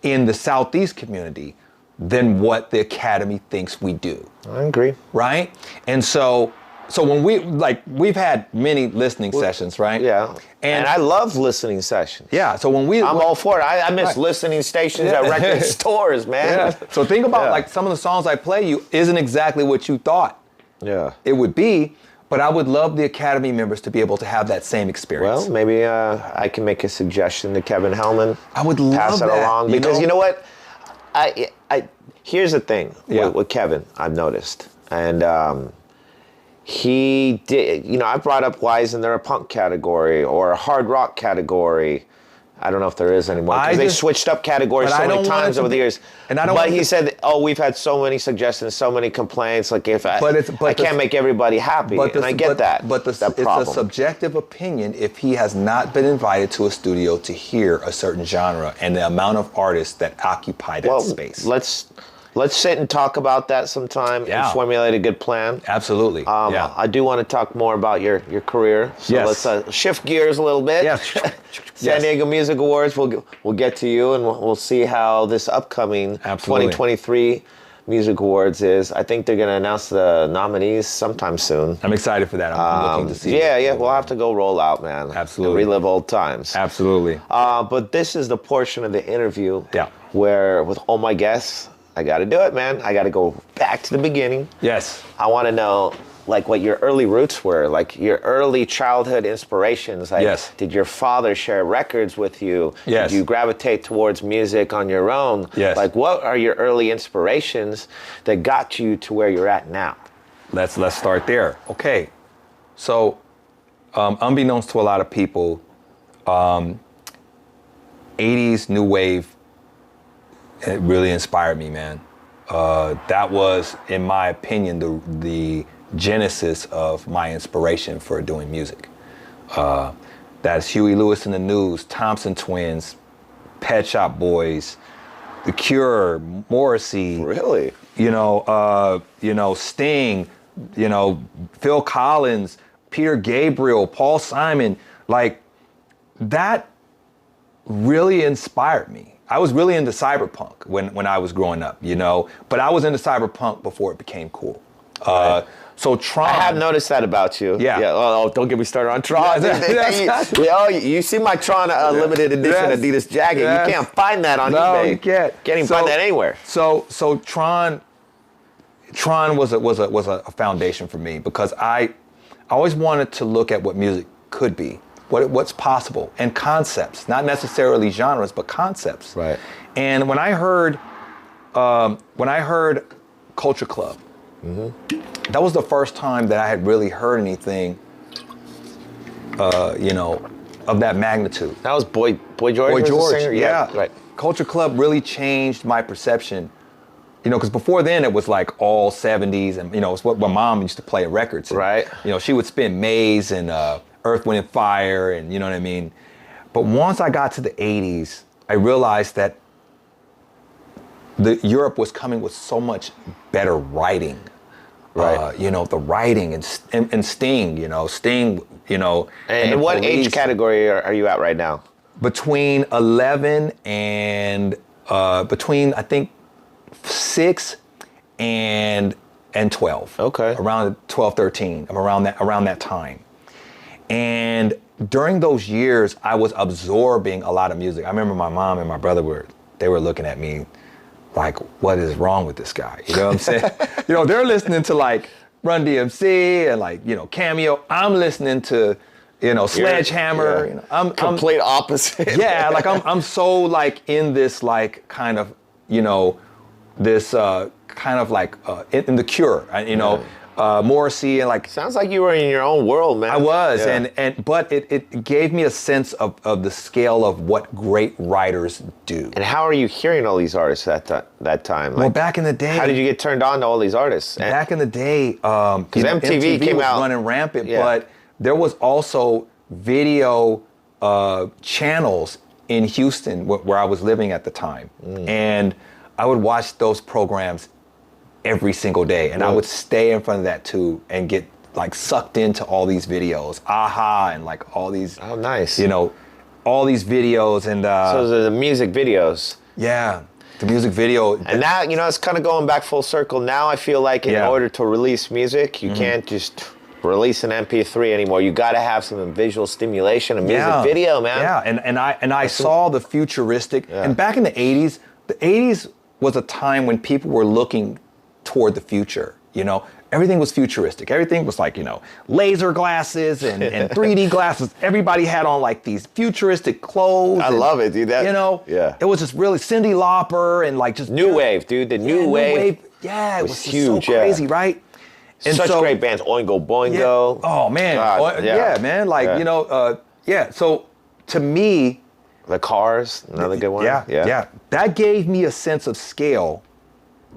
Speaker 2: in the Southeast community than what the Academy thinks we do.
Speaker 1: I agree.
Speaker 2: Right? And so when we've had many listening sessions, right?
Speaker 1: Yeah. And I love listening sessions.
Speaker 2: Yeah. So
Speaker 1: I'm all for it. I miss listening stations at record stores, man.
Speaker 2: Yeah. So think about some of the songs I play you isn't exactly what you thought it would be, but I would love the Academy members to be able to have that same experience.
Speaker 1: Well, maybe I can make a suggestion to Kevin Hellman.
Speaker 2: I would love
Speaker 1: pass it along because you know what? Here's the thing with Kevin, I've noticed. And he did, I brought up why isn't there a punk category or a hard rock category? I don't know if there is anymore because they switched up categories so many times over the years. But he said, we've had so many suggestions, so many complaints. Like I can't make everybody happy, and I get that.
Speaker 2: But it's a subjective opinion if he has not been invited to a studio to hear a certain genre and the amount of artists that occupy that space.
Speaker 1: Let's sit and talk about that sometime and formulate a good plan.
Speaker 2: Absolutely.
Speaker 1: I do want to talk more about your career. So let's shift gears a little bit.
Speaker 2: Yes.
Speaker 1: San Diego Music Awards, we'll get to you and we'll see how this upcoming 2023 Music Awards is. I think they're going to announce the nominees sometime soon.
Speaker 2: I'm excited for that. I'm looking to see.
Speaker 1: Yeah, we'll have to go roll out, man.
Speaker 2: Absolutely.
Speaker 1: And relive old times.
Speaker 2: Absolutely.
Speaker 1: But this is the portion of the interview where, with all my guests, I got to do it, man. I got to go back to the beginning.
Speaker 2: Yes.
Speaker 1: I want to know, like, what your early roots were, like your early childhood inspirations. Like,
Speaker 2: yes.
Speaker 1: Did your father share records with you?
Speaker 2: Yes.
Speaker 1: Did you gravitate towards music on your own?
Speaker 2: Yes.
Speaker 1: Like, what are your early inspirations that got you to where you're at now?
Speaker 2: Let's start there. Okay. So, unbeknownst to a lot of people, 80s new wave, it really inspired me, man. That was, in my opinion, the genesis of my inspiration for doing music. That's Huey Lewis and the News, Thompson Twins, Pet Shop Boys, The Cure, Morrissey.
Speaker 1: Really?
Speaker 2: Sting, Phil Collins, Peter Gabriel, Paul Simon. Like, that really inspired me. I was really into cyberpunk when I was growing up, but I was into cyberpunk before it became cool.
Speaker 1: Right.
Speaker 2: So Tron.
Speaker 1: I have noticed that about you.
Speaker 2: Yeah.
Speaker 1: Oh, don't get me started on Tron. You see my Tron limited edition Adidas jacket. You can't find that on eBay.
Speaker 2: No, you can't.
Speaker 1: Can't even find that anywhere.
Speaker 2: So Tron was a foundation for me because I always wanted to look at what music could be. What's possible, and concepts, not necessarily genres, but concepts.
Speaker 1: Right.
Speaker 2: And when I heard Culture Club, that was the first time that I had really heard anything, of that magnitude.
Speaker 1: That was Boy George.
Speaker 2: Boy George,
Speaker 1: the singer?
Speaker 2: yeah.
Speaker 1: Right.
Speaker 2: Culture Club really changed my perception. Because before then it was like all 70s, and it's what my mom used to play at records. And,
Speaker 1: right.
Speaker 2: She would spin Maze and Earth, Wind and Fire, and you know what I mean? But once I got to the 80s, I realized that Europe was coming with so much better writing.
Speaker 1: Right.
Speaker 2: The writing and Sting, Sting,
Speaker 1: And what age category are you at right now?
Speaker 2: Between 11 and, between, I think, 6 and 12.
Speaker 1: Okay.
Speaker 2: Around 12, 13, around that time. And during those years, I was absorbing a lot of music. I remember my mom and my brother were looking at me like, what is wrong with this guy? You know what I'm saying? They're listening to like Run DMC and like, Cameo. I'm listening to, Sledgehammer.
Speaker 1: Yeah. I'm complete opposite.
Speaker 2: Yeah, like I'm so like in this like kind of, this kind of like in The Cure, Morrissey and like.
Speaker 1: Sounds like you were in your own world, man.
Speaker 2: I was, but it gave me a sense of the scale of what great writers do.
Speaker 1: And how are you hearing all these artists at that time?
Speaker 2: Well, back in the day.
Speaker 1: How did you get turned on to all these artists?
Speaker 2: Back in the day, because
Speaker 1: MTV came
Speaker 2: was
Speaker 1: out
Speaker 2: running rampant, but there was also video channels in Houston where I was living at the time, and I would watch those programs every single day, and I would stay in front of that too and get like sucked into all these videos, Aha, and like all these.
Speaker 1: Oh, nice.
Speaker 2: All these videos and.
Speaker 1: So the music videos.
Speaker 2: Yeah, the music video.
Speaker 1: And now it's kind of going back full circle. Now I feel like in order to release music, you can't just release an MP3 anymore. You got to have some visual stimulation, a music video, man.
Speaker 2: Yeah, and I saw the futuristic. Yeah. And back in the 80s was a time when people were looking toward the future. Everything was futuristic. Everything was like, laser glasses and 3D glasses. Everybody had on like these futuristic clothes.
Speaker 1: I love it, dude.
Speaker 2: It was just really Cyndi Lauper and like just
Speaker 1: new wave, dude. The new wave.
Speaker 2: Yeah, it was huge, so crazy, right?
Speaker 1: And such great bands, Oingo Boingo.
Speaker 2: Yeah. Oh man, God, man. Like So to me,
Speaker 1: The Cars, another good one.
Speaker 2: Yeah. That gave me a sense of scale,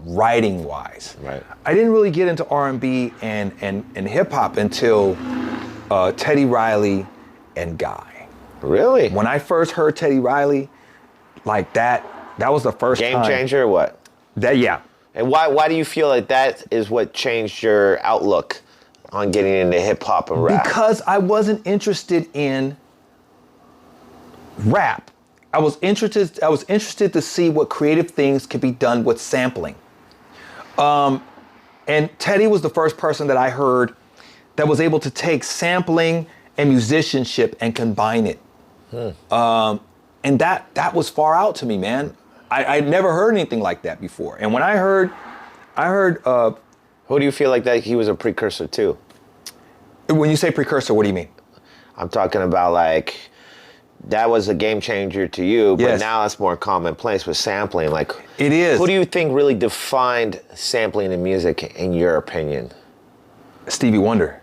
Speaker 2: writing wise.
Speaker 1: Right.
Speaker 2: I didn't really get into R&B and hip hop until Teddy Riley and Guy.
Speaker 1: Really?
Speaker 2: When I first heard Teddy Riley, like that was the first
Speaker 1: game
Speaker 2: time.
Speaker 1: changer or what? And why do you feel like that is what changed your outlook on getting into hip hop and rap?
Speaker 2: Because I wasn't interested in rap. I was interested to see what creative things could be done with sampling. And Teddy was the first person that I heard that was able to take sampling and musicianship and combine it. And that was far out to me, man. I'd never heard anything like that before. And when I heard,
Speaker 1: Who do you feel like that he was a precursor to?
Speaker 2: when you say precursor, what do you mean?
Speaker 1: I'm talking about like that was a game changer to you, but
Speaker 2: Yes.
Speaker 1: now it's more commonplace with sampling. Like
Speaker 2: It is.
Speaker 1: Who do you think really defined sampling in music, in your opinion?
Speaker 2: Stevie Wonder,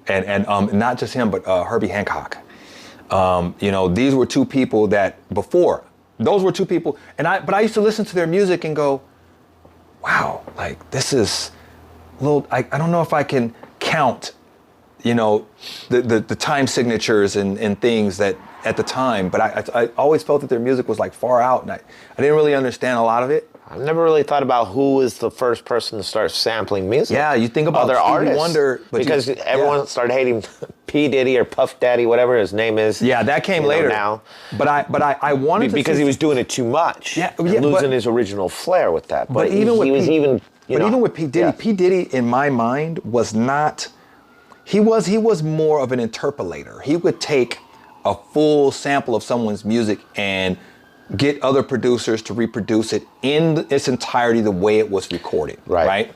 Speaker 2: and not just him, but Herbie Hancock. These were two people that before, those were two people, but I used to listen to their music and go, wow, like this is a little, I don't know if I can count, the time signatures and things that at the time, but I always felt that their music was like far out, and I didn't really understand a lot of it.
Speaker 1: I've never really thought about who was the first person to start sampling music.
Speaker 2: Yeah, you think about
Speaker 1: other
Speaker 2: Stevie
Speaker 1: artists,
Speaker 2: Wonder, but
Speaker 1: because everyone started hating P. Diddy or Puff Daddy, whatever his name is.
Speaker 2: Yeah, that came later.
Speaker 1: Now,
Speaker 2: but I wanted to
Speaker 1: because
Speaker 2: see,
Speaker 1: he was doing it too much.
Speaker 2: Yeah,
Speaker 1: and
Speaker 2: yeah,
Speaker 1: losing
Speaker 2: but-
Speaker 1: his original flair with that.
Speaker 2: But even with P,
Speaker 1: even
Speaker 2: with P. Diddy,
Speaker 1: yeah.
Speaker 2: P. Diddy in my mind was not. He was more of an interpolator. He would take a full sample of someone's music and get other producers to reproduce it in its entirety the way it was recorded. Right.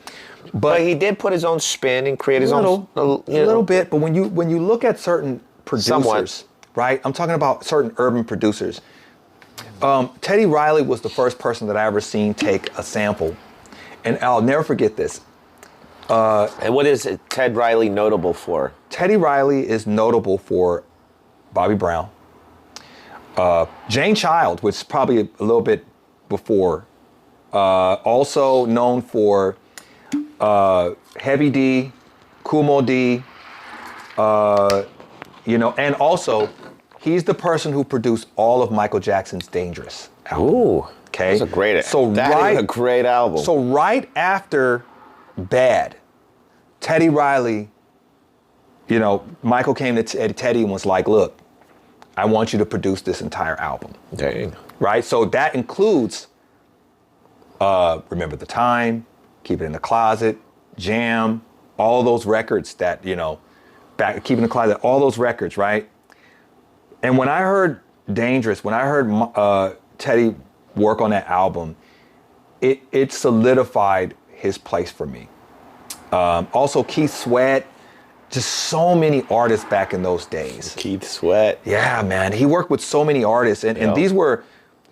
Speaker 1: But he did put his own spin and create his own.
Speaker 2: A little bit. But when you look at certain producers,
Speaker 1: Somewhat.
Speaker 2: right? I'm talking about certain urban producers. Teddy Riley was the first person that I ever seen take a sample, and I'll never forget this.
Speaker 1: And what is Ted Riley notable for?
Speaker 2: Teddy Riley is notable for Bobby Brown, Jane Child, which is probably a little bit before. Also known for Heavy D, Kumo D, and also he's the person who produced all of Michael Jackson's Dangerous album.
Speaker 1: Ooh,
Speaker 2: Okay,
Speaker 1: that's a great. That is a great album.
Speaker 2: So right after Bad, Teddy Riley, Michael came to Teddy and was like, look, I want you to produce this entire album.
Speaker 1: There you go.
Speaker 2: Right? So that includes Remember the Time, Keep It in the Closet, Jam, all those records that, Keep It in the Closet, all those records, right? And when I heard Dangerous, when I heard Teddy work on that album, it solidified his place for me. Also Keith Sweat, just so many artists back in those days.
Speaker 1: Keith Sweat.
Speaker 2: Yeah, man. He worked with so many artists. And these were,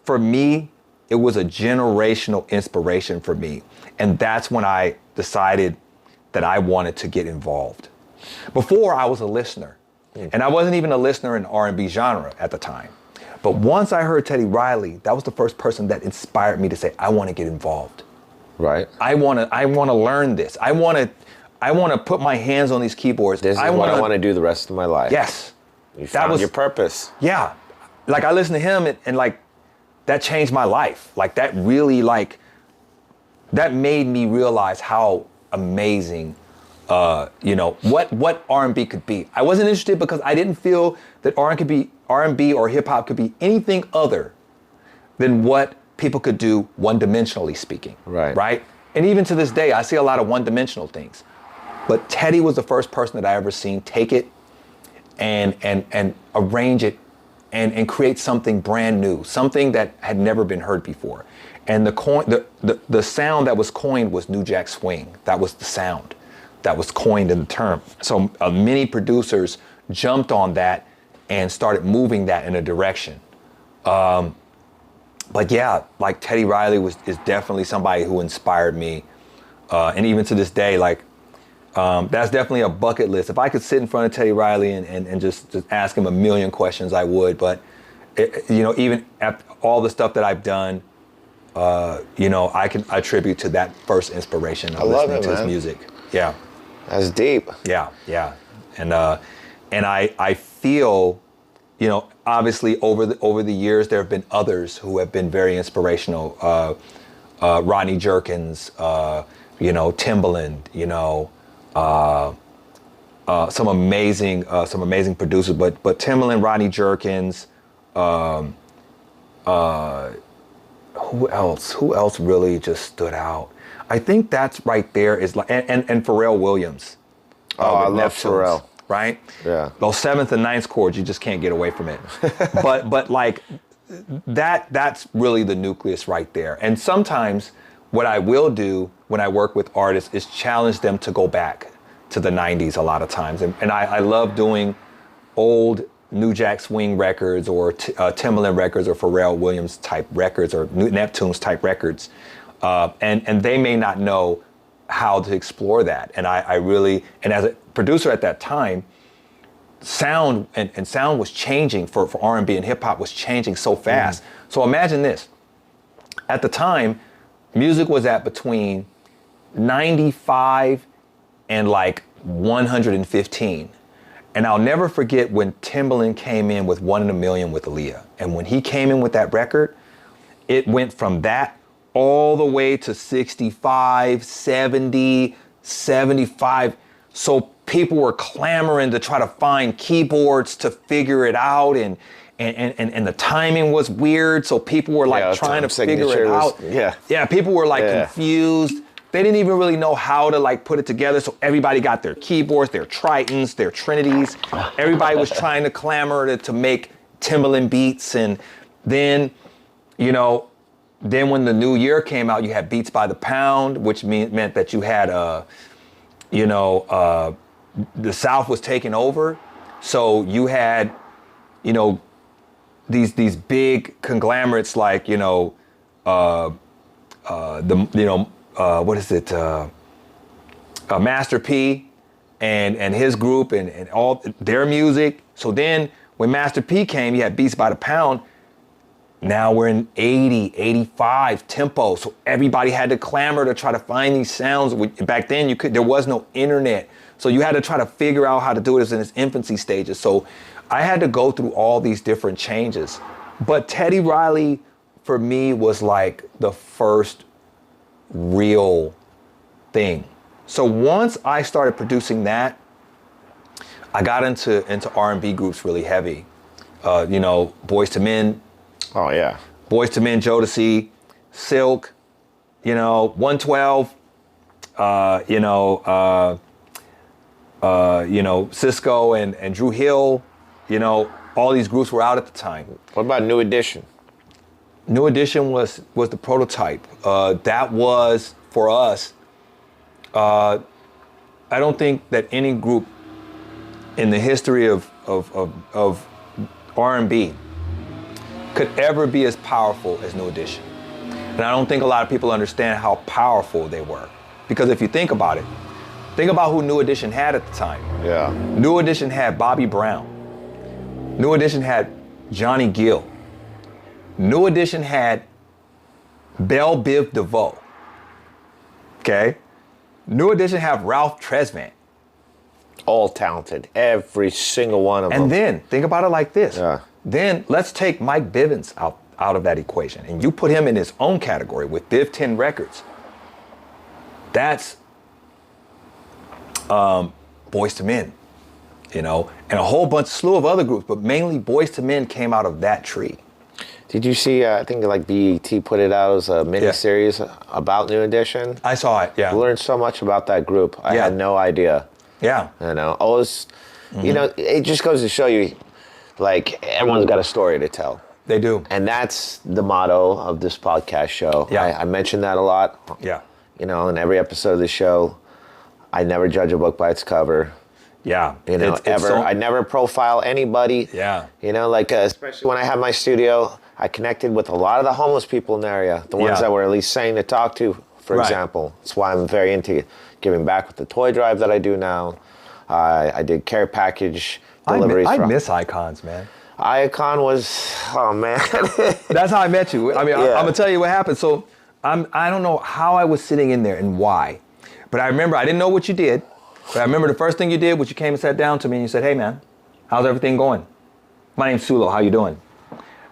Speaker 2: for me, it was a generational inspiration for me. And that's when I decided that I wanted to get involved. Before, I was a listener. And I wasn't even a listener in R&B genre at the time. But once I heard Teddy Riley, that was the first person that inspired me to say, I want to get involved.
Speaker 1: Right.
Speaker 2: I want to learn this. I want to put my hands on these keyboards.
Speaker 1: This is what I want to do the rest of my life.
Speaker 2: Yes.
Speaker 1: You found your purpose.
Speaker 2: Yeah. Like I listened to him and like that changed my life. Like that really that made me realize how amazing what R&B could be. I wasn't interested because I didn't feel that R&B or hip hop could be anything other than what people could do one-dimensionally speaking.
Speaker 1: Right.
Speaker 2: Right? And even to this day, I see a lot of one-dimensional things. But Teddy was the first person that I ever seen take it and arrange it and create something brand new, something that had never been heard before. And the sound that was coined was New Jack Swing. That was the sound that was coined in the term. So many producers jumped on that and started moving that in a direction. But yeah, like Teddy Riley is definitely somebody who inspired me. And even to this day, that's definitely a bucket list. If I could sit in front of Teddy Riley and just ask him a million questions, I would. But, even after all the stuff that I've done, I can attribute to that first inspiration of listening to his music. Yeah.
Speaker 1: That's deep.
Speaker 2: Yeah. And I feel, obviously over the years there have been others who have been very inspirational. Rodney Jerkins, Timbaland, some amazing producers, but Timbaland, Rodney Jerkins, Who else? Who else really just stood out? I think that's right there is like, and Pharrell Williams.
Speaker 1: I
Speaker 2: with
Speaker 1: love
Speaker 2: Neptunes,
Speaker 1: Pharrell.
Speaker 2: right?
Speaker 1: Yeah.
Speaker 2: Those seventh and ninth chords, you just can't get away from it. but like that's really the nucleus right there. And sometimes what I will do when I work with artists is challenge them to go back to the 90s a lot of times. And I love doing old New Jack Swing records or Timbaland records or Pharrell Williams type records or Neptunes type records. And they may not know how to explore that. And I really, and as a producer at that time, sound and sound was changing for R&B and hip hop was changing so fast. So imagine this. At the time, music was at between 95 and like 115. And I'll never forget when Timbaland came in with 1 in a Million with Aaliyah. And when he came in with that record, it went from that all the way to 65, 70, 75. So people were clamoring to try to find keyboards to figure it out, and the timing was weird. So people were like trying to figure it out. Yeah, people were like confused. They didn't even really know how to like put it together. So everybody got their keyboards, their Tritons, their Trinities. Everybody was trying to clamor to make Timbaland beats. And then, you know, then when the new year came out, you had Beats by the Pound, which meant that you had, the South was taking over. So you had, you know, these big conglomerates like, Master P and his group and all their music. So then when Master P came, you had Beats by the Pound. Now we're in 80, 85 tempo. So everybody had to clamor to try to find these sounds. Back then there was no internet. So you had to try to figure out how to do it in its infancy stages. So I had to go through all these different changes. But Teddy Riley, for me, was like the first real thing. So once I started producing that, I got into R&B groups really heavy. Boyz II Men.
Speaker 1: Oh yeah.
Speaker 2: Boyz II Men, Jodeci, Silk, 112, Cisco and Drew Hill, all these groups were out at the time.
Speaker 1: What about New Edition?
Speaker 2: New Edition was the prototype. That was, for us, I don't think that any group in the history of R&B could ever be as powerful as New Edition. And I don't think a lot of people understand how powerful they were. Because if you think about it, think about who New Edition had at the time.
Speaker 1: Yeah.
Speaker 2: New Edition had Bobby Brown. New Edition had Johnny Gill. New Edition had Belle Biv DeVoe. Okay? New Edition had Ralph Tresvant.
Speaker 1: All talented, every single one of them.
Speaker 2: And then, think about it like this.
Speaker 1: Yeah.
Speaker 2: Then let's take Mike Bivins out of that equation, and you put him in his own category with Biv 10 Records. That's Boyz II Men, and a whole slew of other groups, but mainly Boyz II Men came out of that tree.
Speaker 1: Did you see, I think like BET put it out as a mini-series about New Edition?
Speaker 2: I saw it, yeah.
Speaker 1: I learned so much about that group. I had no idea.
Speaker 2: Yeah.
Speaker 1: Always, it just goes to show you, like, everyone's got a story to tell.
Speaker 2: They do.
Speaker 1: And that's the motto of this podcast show.
Speaker 2: Yeah.
Speaker 1: I mention that a lot.
Speaker 2: Yeah.
Speaker 1: In every episode of the show, I never judge a book by its cover.
Speaker 2: Yeah.
Speaker 1: I never profile anybody.
Speaker 2: Yeah.
Speaker 1: Especially when I have my studio, I connected with a lot of the homeless people in the area, the ones that were at least sane to talk to, for example. That's why I'm very into giving back with the toy drive that I do now. I did care package deliveries.
Speaker 2: I miss Icons, man.
Speaker 1: Icon was, oh man.
Speaker 2: That's how I met you. I mean, I'm gonna tell you what happened. So I don't know how I was sitting in there and why, but I remember I didn't know what you did, but I remember the first thing you did was you came and sat down to me and you said, "Hey man, how's everything going? My name's Sulo. How you doing?"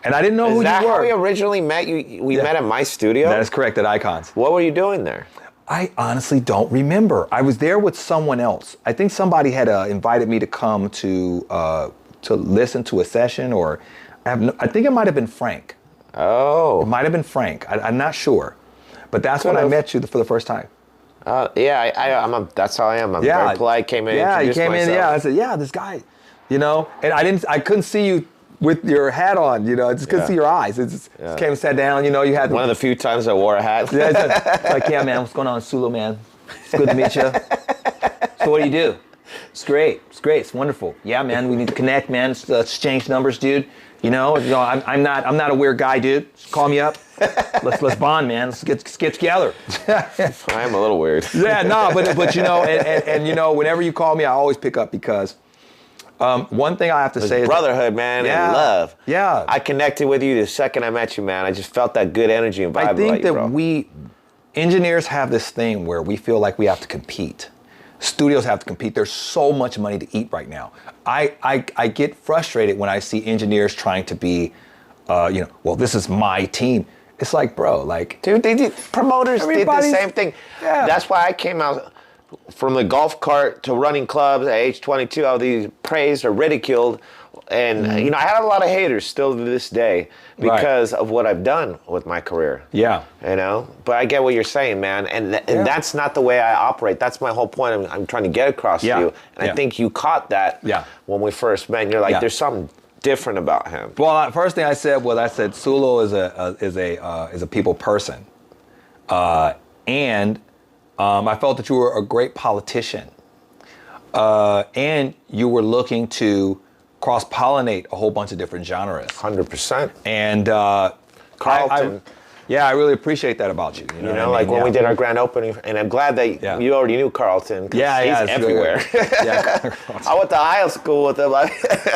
Speaker 2: And I didn't know who you were. Is that
Speaker 1: how we originally met? We met at my studio?
Speaker 2: That is correct, at Icons.
Speaker 1: What were you doing there?
Speaker 2: I honestly don't remember. I was there with someone else. I think somebody had invited me to come to listen to a session, or I think it might have been Frank.
Speaker 1: Oh.
Speaker 2: It might have been Frank. I'm not sure. But that's when I met you for the first time.
Speaker 1: Yeah, that's how I am. I'm very polite. Came in,
Speaker 2: you came
Speaker 1: myself.
Speaker 2: in. Yeah, I said, yeah, this guy, and I couldn't see you with your hat on. I just couldn't see your eyes. It just came and sat down. You had
Speaker 1: one of the few times I wore a hat.
Speaker 2: it's like, yeah, man, what's going on, Sulo, man? It's good to meet you. So what do you do? It's great. It's wonderful. Yeah, man, we need to connect, man. Let's exchange numbers, dude. I'm not a weird guy, dude. Just call me up. Let's bond, man. Let's get together.
Speaker 1: I am a little weird.
Speaker 2: Yeah, no, but whenever you call me, I always pick up because one thing I have to say is
Speaker 1: brotherhood, man, and love.
Speaker 2: Yeah,
Speaker 1: I connected with you the second I met you, man. I just felt that good energy and vibe.
Speaker 2: I think that
Speaker 1: bro.
Speaker 2: we engineers have this thing where we feel like we have to compete. Studios have to compete. There's so much money to eat right now. I get frustrated when I see engineers trying to be, well, this is my team. It's like, bro, like...
Speaker 1: Dude, promoters did the same thing.
Speaker 2: Yeah.
Speaker 1: That's why I came out from the golf cart to running clubs at age 22. I was praised or ridiculed. And, I have a lot of haters still to this day because of what I've done with my career.
Speaker 2: Yeah.
Speaker 1: But I get what you're saying, man. And that's not the way I operate. That's my whole point I'm trying to get across to you. And I think you caught that when we first met. And you're like, there's something different about him.
Speaker 2: Well, first thing I said was Sulo is a people person. And I felt that you were a great politician. And you were looking to cross-pollinate a whole bunch of different genres.
Speaker 1: 100%.
Speaker 2: And
Speaker 1: Carlton.
Speaker 2: I really appreciate that about you.
Speaker 1: When we did our grand opening, and I'm glad that you already knew Carlton. He's everywhere. I went to high school with him.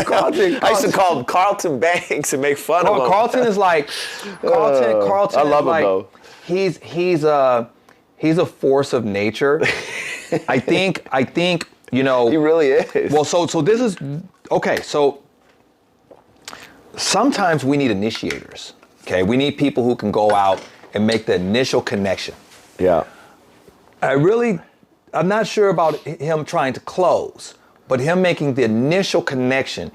Speaker 2: Carlton.
Speaker 1: I used to call him Carlton Banks and make fun of him.
Speaker 2: Carlton is like Carlton.
Speaker 1: I love him though.
Speaker 2: He's a force of nature. I think. He
Speaker 1: really is.
Speaker 2: Well, so this is okay. So sometimes we need initiators. Okay, we need people who can go out and make the initial connection.
Speaker 1: Yeah.
Speaker 2: I'm not sure about him trying to close, but him making the initial connection,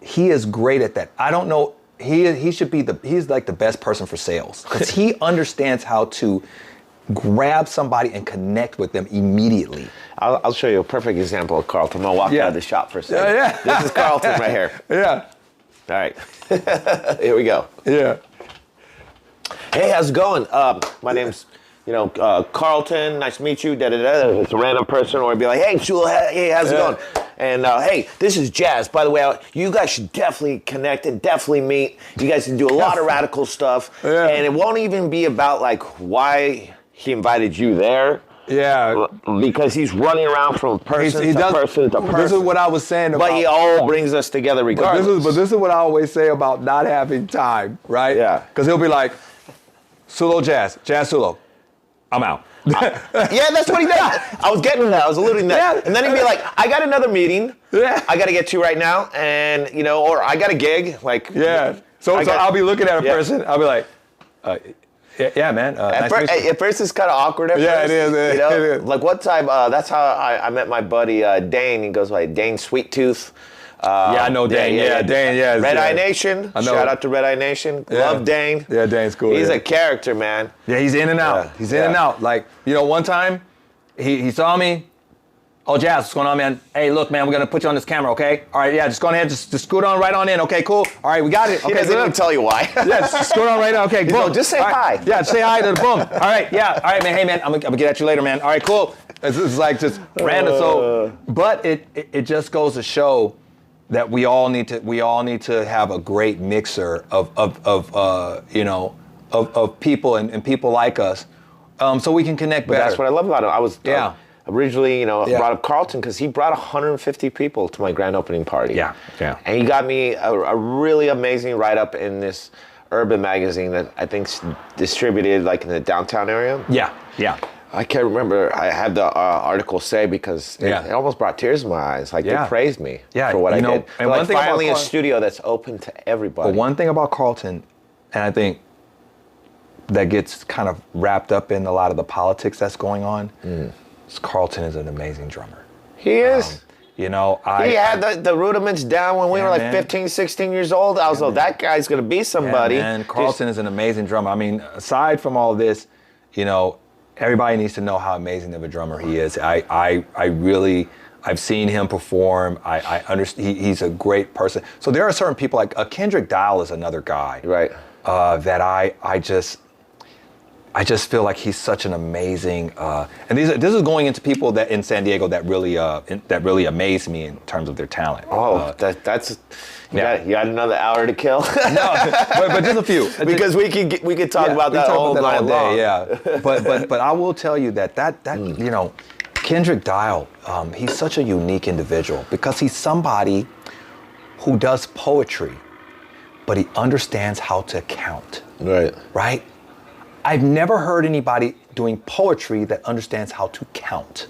Speaker 2: he is great at that. I don't know. He's like the best person for sales because he understands how to grab somebody and connect with them immediately.
Speaker 1: I'll show you a perfect example of Carlton. I'm gonna walk out of the shop for a second.
Speaker 2: Yeah.
Speaker 1: This is Carlton right here.
Speaker 2: Yeah.
Speaker 1: All right. Here we go.
Speaker 2: Yeah.
Speaker 1: Hey, how's it going? My name's, Carlton. Nice to meet you. It's a random person, or I'd be like, hey, Sulo, hey, how's it going? And hey, this is Jazz. By the way, you guys should definitely connect and definitely meet. You guys can do a lot of radical stuff, and it won't even be about like why he invited you there.
Speaker 2: Yeah,
Speaker 1: because he's running around from person to person.
Speaker 2: This is what I was saying about.
Speaker 1: But he all brings us together regardless.
Speaker 2: But this is what I always say about not having time, right?
Speaker 1: Yeah.
Speaker 2: Because he'll be like, Sulo Jazz Sulo, I'm out.
Speaker 1: Yeah, that's what he does. I was getting to that. I was alluding to that. Yeah. And then he'd be like, I got another meeting. Yeah. I got to get to right now. And, or I got a gig. Like,
Speaker 2: yeah. So I'll be looking at a person. I'll be like, yeah, man.
Speaker 1: At first, it's kind of awkward. It
Speaker 2: is. It is.
Speaker 1: Like one time, that's how I met my buddy Dane. He goes by Dane Sweet Tooth.
Speaker 2: I know Dane. Yeah, Dane. Yeah.
Speaker 1: Red Eye Nation. Shout out to Red Eye Nation. Love Dane.
Speaker 2: Yeah, Dane's cool.
Speaker 1: He's a character, man.
Speaker 2: Yeah, he's in and out. He's in and out. Like, one time, he saw me. Oh, Jazz, what's going on, man? Hey, look, man, we're going to put you on this camera, okay? All right, yeah, just go ahead, just scoot on right on in, okay, cool. All right, we got it. Okay,
Speaker 1: he doesn't even tell you why.
Speaker 2: Yeah, just scoot on right on, okay, boom.
Speaker 1: Just say hi.
Speaker 2: Yeah, just say hi to the boom. All right, yeah, all right, man, hey, man, I'm going to get at you later, man. All right, cool. It's like just random. So, but it just goes to show that we all need to have a great mixer of people and people like us, so we can connect better.
Speaker 1: That's what I love about it. I was originally, brought up Carlton because he brought 150 people to my grand opening party.
Speaker 2: Yeah.
Speaker 1: And he got me a really amazing write-up in this urban magazine that I think's distributed like in the downtown area.
Speaker 2: Yeah.
Speaker 1: I can't remember. I had the article say because it almost brought tears in my eyes. Like they praised me for what I did. And like finally a studio that's open to everybody.
Speaker 2: But one thing about Carlton, and I think that gets kind of wrapped up in a lot of the politics that's going on, is Carlton is an amazing drummer.
Speaker 1: He is.
Speaker 2: You know,
Speaker 1: he had the rudiments down when we were like
Speaker 2: man.
Speaker 1: 15, 16 years old. I was like, that guy's going to be somebody.
Speaker 2: And Carlton is an amazing drummer. I mean, aside from all this, you know, everybody needs to know how amazing of a drummer he is. I really, I've seen him perform. I understand he's a great person. So there are certain people like Kendrick Dial is another guy,
Speaker 1: Right.
Speaker 2: That I just feel like he's such an amazing. And this is going into people that in San Diego that really amaze me in terms of their talent.
Speaker 1: Oh, that's you got another hour to kill.
Speaker 2: No, but just a few.
Speaker 1: Because we could talk about that all night long.
Speaker 2: Yeah, but I will tell you that you know, Kendrick Dial, he's such a unique individual because he's somebody who does poetry, but he understands how to count.
Speaker 1: Right.
Speaker 2: Right? I've never heard anybody doing poetry that understands how to count.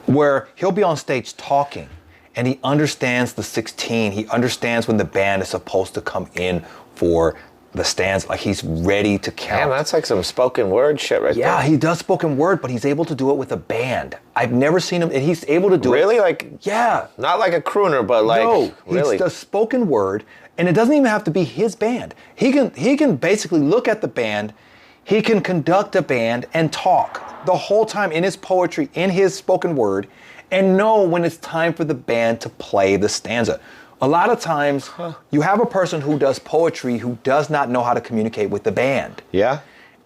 Speaker 2: Where he'll be on stage talking and he understands the 16. He understands when the band is supposed to come in for the stanza. Like he's ready to count.
Speaker 1: Man, that's like some spoken word shit right there.
Speaker 2: Yeah, he does spoken word, but he's able to do it with a band. I've never seen him, and he's able to do it.
Speaker 1: Really? Like,
Speaker 2: yeah.
Speaker 1: Not like a crooner, but like,
Speaker 2: no,
Speaker 1: really?
Speaker 2: He does spoken word, and it doesn't even have to be his band. He can basically look at the band, he can conduct a band and talk the whole time in his poetry, in his spoken word, and know when it's time for the band to play the stanza. A lot of times, you have a person who does poetry who does not know how to communicate with the band.
Speaker 1: Yeah?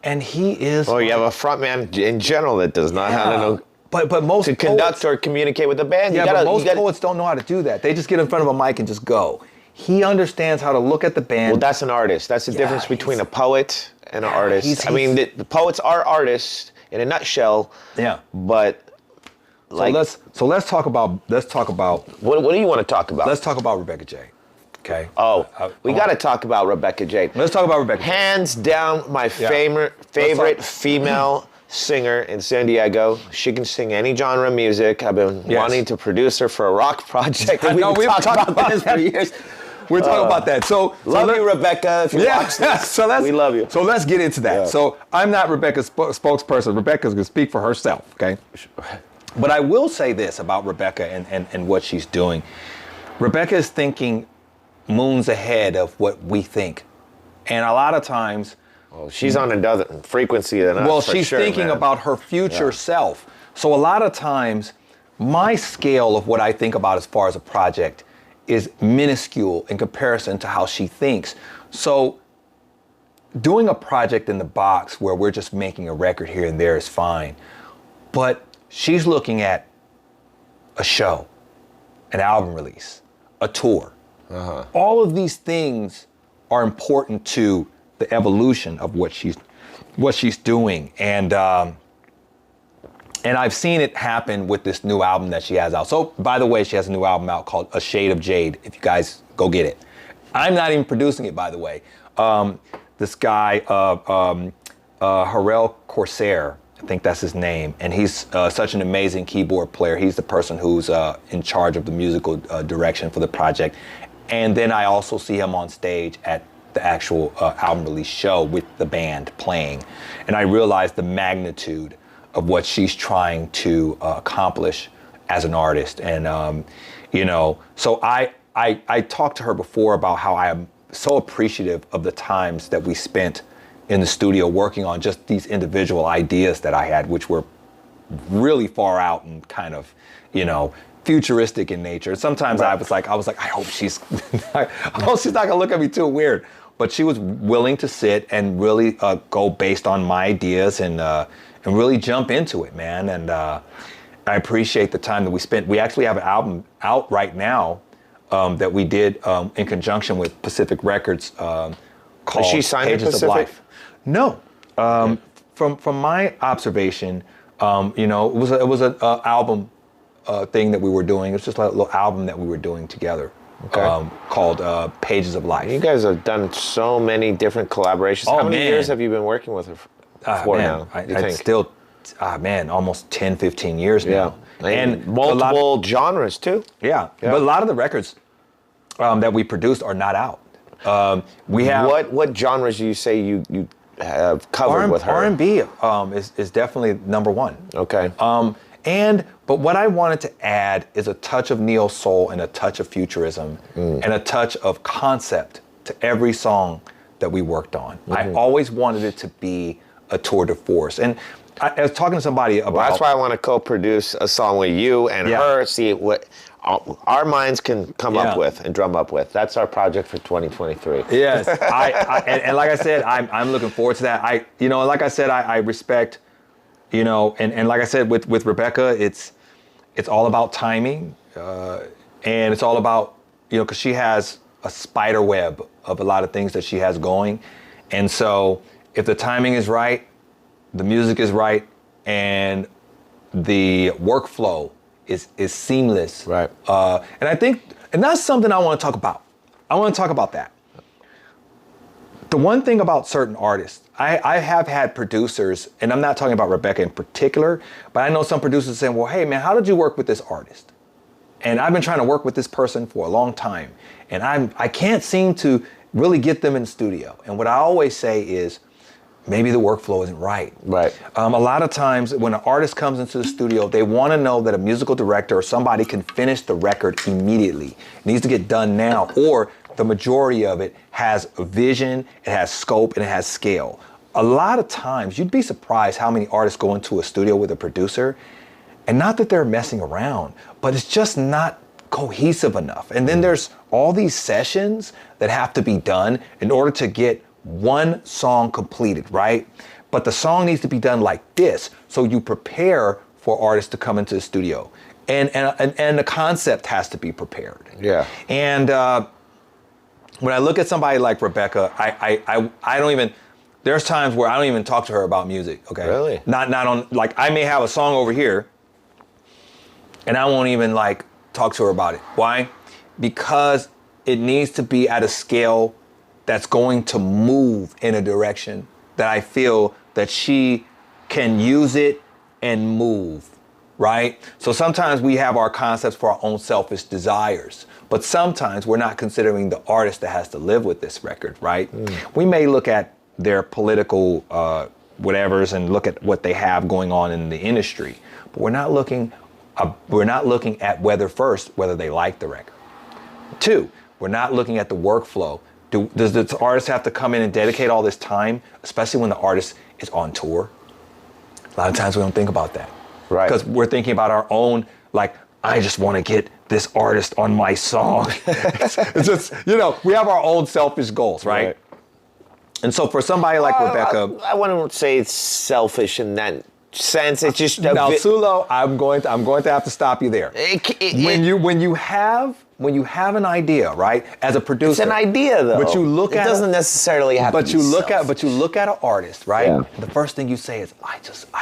Speaker 2: And he is...
Speaker 1: Or you have a frontman in general that does not how to know...
Speaker 2: But most
Speaker 1: to conduct or communicate with the band.
Speaker 2: But most poets don't know how to do that. They just get in front of a mic and just go. He understands how to look at the band.
Speaker 1: Well, that's an artist. That's the difference between a poet and an artist. I mean, the poets are artists in a nutshell.
Speaker 2: Yeah.
Speaker 1: But like,
Speaker 2: so let's talk about
Speaker 1: what do you want to talk about?
Speaker 2: Let's talk about Rebecca J. Okay.
Speaker 1: We got to talk about Rebecca J.
Speaker 2: Let's talk about Rebecca J.
Speaker 1: Hands down, my favorite female singer in San Diego. She can sing any genre of music. I've been wanting to produce her for a rock project. We've talked about this for years.
Speaker 2: We're talking about that. So
Speaker 1: love you, Rebecca. If you watch this, we love you.
Speaker 2: So let's get into that. Yeah. So I'm not Rebecca's spokesperson. Rebecca's gonna speak for herself. Okay. But I will say this about Rebecca and what she's doing. Rebecca is thinking moons ahead of what we think, and a lot of times,
Speaker 1: she's on another frequency than us.
Speaker 2: Well, she's thinking about her future self. So a lot of times, my scale of what I think about as far as a project is minuscule in comparison to how she thinks. So doing a project in the box where we're just making a record here and there is fine. But she's looking at a show, an album release, a tour. All of these things are important to the evolution of what she's doing. And I've seen it happen with this new album that she has out. So, by the way, she has a new album out called A Shade of Jade. If you guys go get it. I'm not even producing it, by the way. This guy, Harel Corsair, I think that's his name. And he's such an amazing keyboard player. He's the person who's in charge of the musical direction for the project. And then I also see him on stage at the actual album release show with the band playing. And I realized the magnitude of what she's trying to accomplish as an artist. And, you know, so I talked to her before about how I am so appreciative of the times that we spent in the studio working on just these individual ideas that I had, which were really far out and kind of, you know, futuristic in nature. Sometimes I was like, I hope she's not gonna look at me too weird. But she was willing to sit and really go based on my ideas and really jump into it, man. And I appreciate the time that we spent. We actually have an album out right now that we did in conjunction with Pacific Records called
Speaker 1: Is she signed to
Speaker 2: Pages
Speaker 1: Pacific?
Speaker 2: of Life. No. From my observation, you know, it was an album thing that we were doing. It was just like a little album that we were doing together. Called Pages of Life.
Speaker 1: You guys have done so many different collaborations. How many years have you been working with her for now?
Speaker 2: I still, almost 10, 15 years now.
Speaker 1: And multiple genres too.
Speaker 2: Yeah, but a lot of the records that we produced are not out. We have
Speaker 1: what genres do you say you have covered with her?
Speaker 2: R&B is definitely number one.
Speaker 1: Okay.
Speaker 2: But what I wanted to add is a touch of neo soul and a touch of futurism and a touch of concept to every song that we worked on. I always wanted it to be a tour de force. And I was talking to somebody about...
Speaker 1: Well, that's why I want to co-produce a song with you and her, see what our minds can come up with and drum up with. That's our project for 2023.
Speaker 2: Yes, and like I said, I'm looking forward to that. Like I said, I respect, and like I said with Rebecca, it's all about timing, and it's all about, because she has a spider web of a lot of things that she has going, and so if the timing is right, the music is right, and the workflow is seamless.
Speaker 1: Right.
Speaker 2: And I think, and that's something I want to talk about. I want to talk about that. The one thing about certain artists, I have had producers, and I'm not talking about Rebecca in particular, but I know some producers saying, well, hey man, how did you work with this artist? And I've been trying to work with this person for a long time, and I can't seem to really get them in the studio. And what I always say is, maybe the workflow isn't right.
Speaker 1: Right.
Speaker 2: A lot of times when an artist comes into the studio, they want to know that a musical director or somebody can finish the record immediately. It needs to get done now, or the majority of it has a vision, it has scope, and it has scale. A lot of times, you'd be surprised how many artists go into a studio with a producer, and not that they're messing around, but it's just not cohesive enough. And then there's all these sessions that have to be done in order to get one song completed, right? But the song needs to be done like this, so you prepare for artists to come into the studio, and the concept has to be prepared.
Speaker 1: Yeah.
Speaker 2: And when I look at somebody like Rebecca, I don't even. There's times where I don't even talk to her about music. Okay.
Speaker 1: Really?
Speaker 2: Not on, like, I may have a song over here, and I won't even like talk to her about it. Why? Because it needs to be at a scale that's going to move in a direction that I feel that she can use it and move, right? So sometimes we have our concepts for our own selfish desires, but sometimes we're not considering the artist that has to live with this record, right? We may look at their political whatevers and look at what they have going on in the industry, but we're not looking at whether they like the record. Two, we're not looking at the workflow. Does the artist have to come in and dedicate all this time, especially when the artist is on tour? A lot of times we don't think about that.
Speaker 1: Right.
Speaker 2: Because we're thinking about our own, like, I just want to get this artist on my song. it's just, we have our own selfish goals, right? And so for somebody like Rebecca...
Speaker 1: I wouldn't say it's selfish in that sense. It's just...
Speaker 2: Now, Sulo, I'm going to have to stop you there. When you have an idea, right, as a producer,
Speaker 1: it's an idea though.
Speaker 2: But you look at
Speaker 1: it doesn't necessarily have to be
Speaker 2: but you look at an artist, right? Yeah. The first thing you say is, I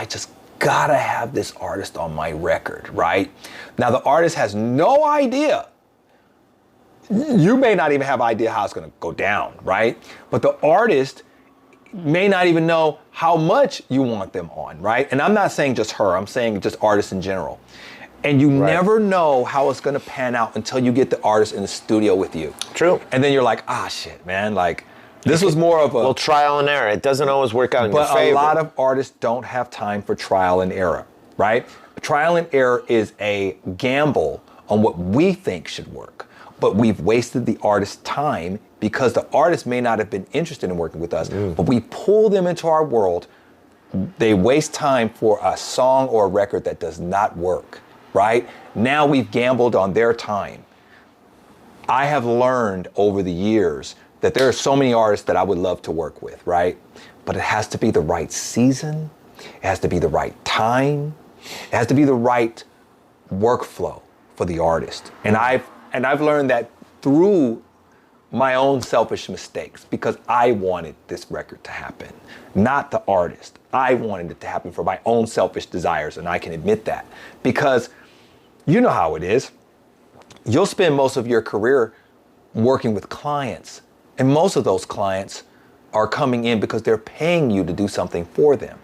Speaker 2: just gotta have this artist on my record, right? Now the artist has no idea. You may not even have an idea how it's gonna go down, right? But the artist may not even know how much you want them on, right? And I'm not saying just her, I'm saying just artists in general. And you never know how it's gonna pan out until you get the artist in the studio with you.
Speaker 1: True.
Speaker 2: And then you're like, shit, man, like, this was more of a...
Speaker 1: Well, trial and error. It doesn't always work out in your favor.
Speaker 2: But a lot of artists don't have time for trial and error, right? Trial and error is a gamble on what we think should work. But we've wasted the artist's time because the artist may not have been interested in working with us, but we pull them into our world. They waste time for a song or a record that does not work. Right? Now we've gambled on their time. I have learned over the years that there are so many artists that I would love to work with, right? But it has to be the right season. It has to be the right time. It has to be the right workflow for the artist. And I've learned that through my own selfish mistakes, because I wanted this record to happen, not the artist. I wanted it to happen for my own selfish desires, and I can admit that. Because you know how it is. You'll spend most of your career working with clients, and most of those clients are coming in because they're paying you to do something for them.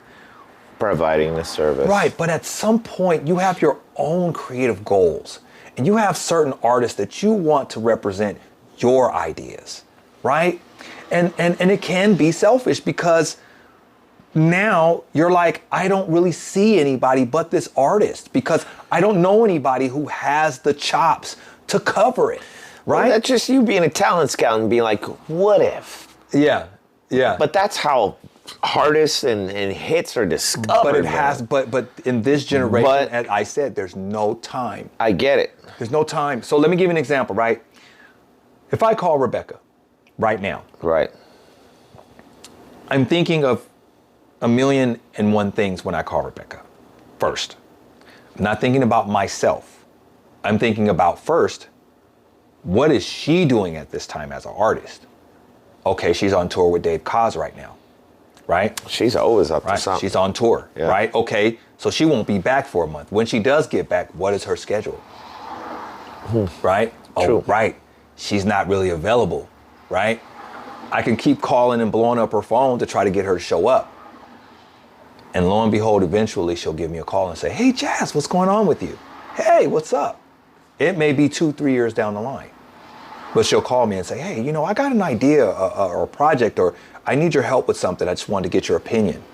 Speaker 1: Providing the service.
Speaker 2: Right, but at some point you have your own creative goals, and you have certain artists that you want to represent your ideas, right? And it can be selfish because now you're like, I don't really see anybody but this artist because I don't know anybody who has the chops to cover it, right?
Speaker 1: Well, that's just you being a talent scout and being like, what if?
Speaker 2: Yeah, yeah.
Speaker 1: But that's how artists and hits are discovered.
Speaker 2: But it
Speaker 1: man.
Speaker 2: has, but in this generation,
Speaker 1: But-
Speaker 2: as I said, there's no time.
Speaker 1: I get it.
Speaker 2: There's no time. So let me give you an example, right? If I call Rebecca right now,
Speaker 1: Right.
Speaker 2: I'm thinking of 1,000,001 things when I call Rebecca first. I'm not thinking about myself. I'm thinking about first, what is she doing at this time as an artist? Okay, she's on tour with Dave Koz right now, right?
Speaker 1: She's always up to
Speaker 2: Right,
Speaker 1: something.
Speaker 2: she's on tour,
Speaker 1: Yeah.
Speaker 2: right? Okay, so she won't be back for a month. When she does get back, what is her schedule? Right?
Speaker 1: True.
Speaker 2: Oh, right. She's not really available, right? I can keep calling and blowing up her phone to try to get her to show up. And lo and behold, eventually she'll give me a call and say, hey, Jazz, what's going on with you? Hey, what's up? It may be 2-3 years down the line. But she'll call me and say, hey, I got an idea or a project, or I need your help with something. I just wanted to get your opinion.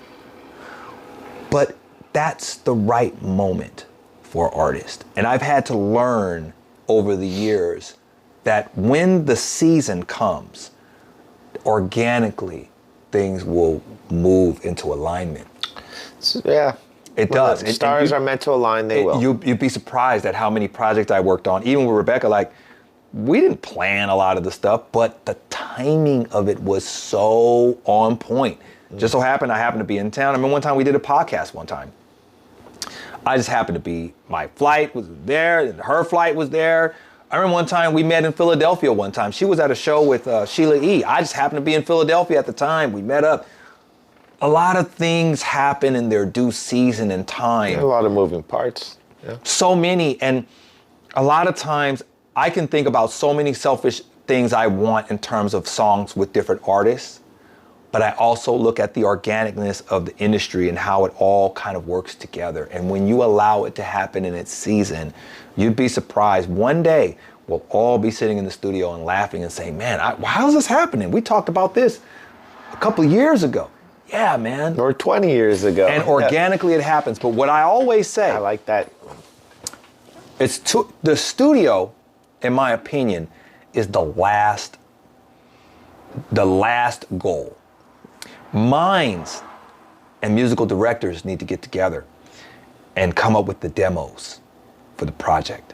Speaker 2: But that's the right moment for artists. And I've had to learn over the years that when the season comes, organically, things will move into alignment.
Speaker 1: Yeah.
Speaker 2: It
Speaker 1: Well,
Speaker 2: does.
Speaker 1: the stars are meant to align, they will.
Speaker 2: You'd be surprised at how many projects I worked on, even with Rebecca. Like, we didn't plan a lot of the stuff, but the timing of it was so on point. Just so happened I happened to be in town. I mean, one time we did a podcast one time. I just happened to be, my flight was there, and her flight was there. I remember one time we met in Philadelphia one time. She was at a show with Sheila E. I just happened to be in Philadelphia at the time. We met up. A lot of things happen in their due season and time.
Speaker 1: A lot of moving parts. Yeah.
Speaker 2: So many, and a lot of times I can think about so many selfish things I want in terms of songs with different artists, but I also look at the organicness of the industry and how it all kind of works together. And when you allow it to happen in its season, you'd be surprised. One day, we'll all be sitting in the studio and laughing and saying, man, how is this happening? We talked about this a couple of years ago. Yeah, man.
Speaker 1: Or 20 years ago.
Speaker 2: And organically it happens. But what I always say,
Speaker 1: I like that.
Speaker 2: the studio, in my opinion, is the last goal. Minds and musical directors need to get together and come up with the demos for the project.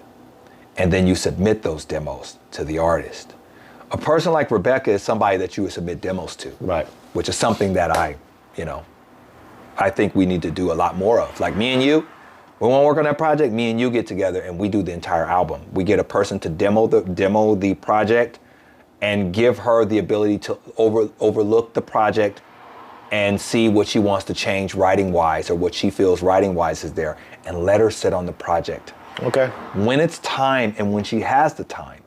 Speaker 2: And then you submit those demos to the artist. A person like Rebecca is somebody that you would submit demos to.
Speaker 1: Right.
Speaker 2: Which is something that I think we need to do a lot more of. Like me and you, we want to work on that project, me and you get together and we do the entire album. We get a person to demo the project and give her the ability to overlook the project and see what she wants to change writing-wise or what she feels writing-wise is there, and let her sit on the project.
Speaker 1: Okay.
Speaker 2: When it's time and when she has the time,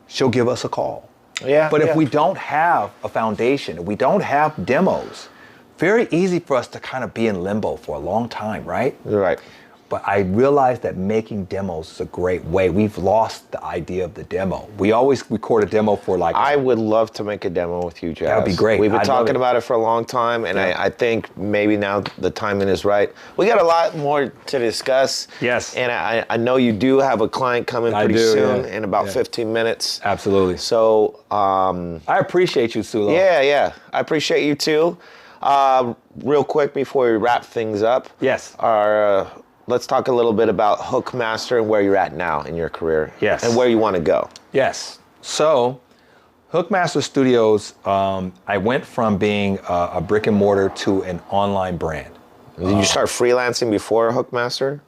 Speaker 2: she'll give us a call.
Speaker 1: Yeah.
Speaker 2: But if we don't have a foundation, if we don't have demos, very easy for us to kind of be in limbo for a long time, right?
Speaker 1: Right.
Speaker 2: But I realized that making demos is a great way. We've lost the idea of the demo. We always record a demo for like...
Speaker 1: I would love to make a demo with you, Jazz.
Speaker 2: That would be great.
Speaker 1: We've been
Speaker 2: I'd love
Speaker 1: talking
Speaker 2: it.
Speaker 1: about it for a long time, and
Speaker 2: Yeah.
Speaker 1: I think maybe now the timing is right. We got a lot more to discuss.
Speaker 2: Yes.
Speaker 1: And I know you do have a client coming
Speaker 2: I
Speaker 1: pretty
Speaker 2: do,
Speaker 1: soon,
Speaker 2: yeah.
Speaker 1: in about
Speaker 2: Yeah.
Speaker 1: 15 minutes.
Speaker 2: Absolutely.
Speaker 1: So,
Speaker 2: I appreciate you, Sulo.
Speaker 1: yeah. I appreciate you too. Real quick before we wrap things up.
Speaker 2: Yes.
Speaker 1: Let's talk a little bit about Hookmaster and where you're at now in your career.
Speaker 2: Yes.
Speaker 1: And where you want to go.
Speaker 2: Yes. So, Hookmaster Studios, I went from being a brick and mortar to an online brand.
Speaker 1: Did you start freelancing before Hookmaster?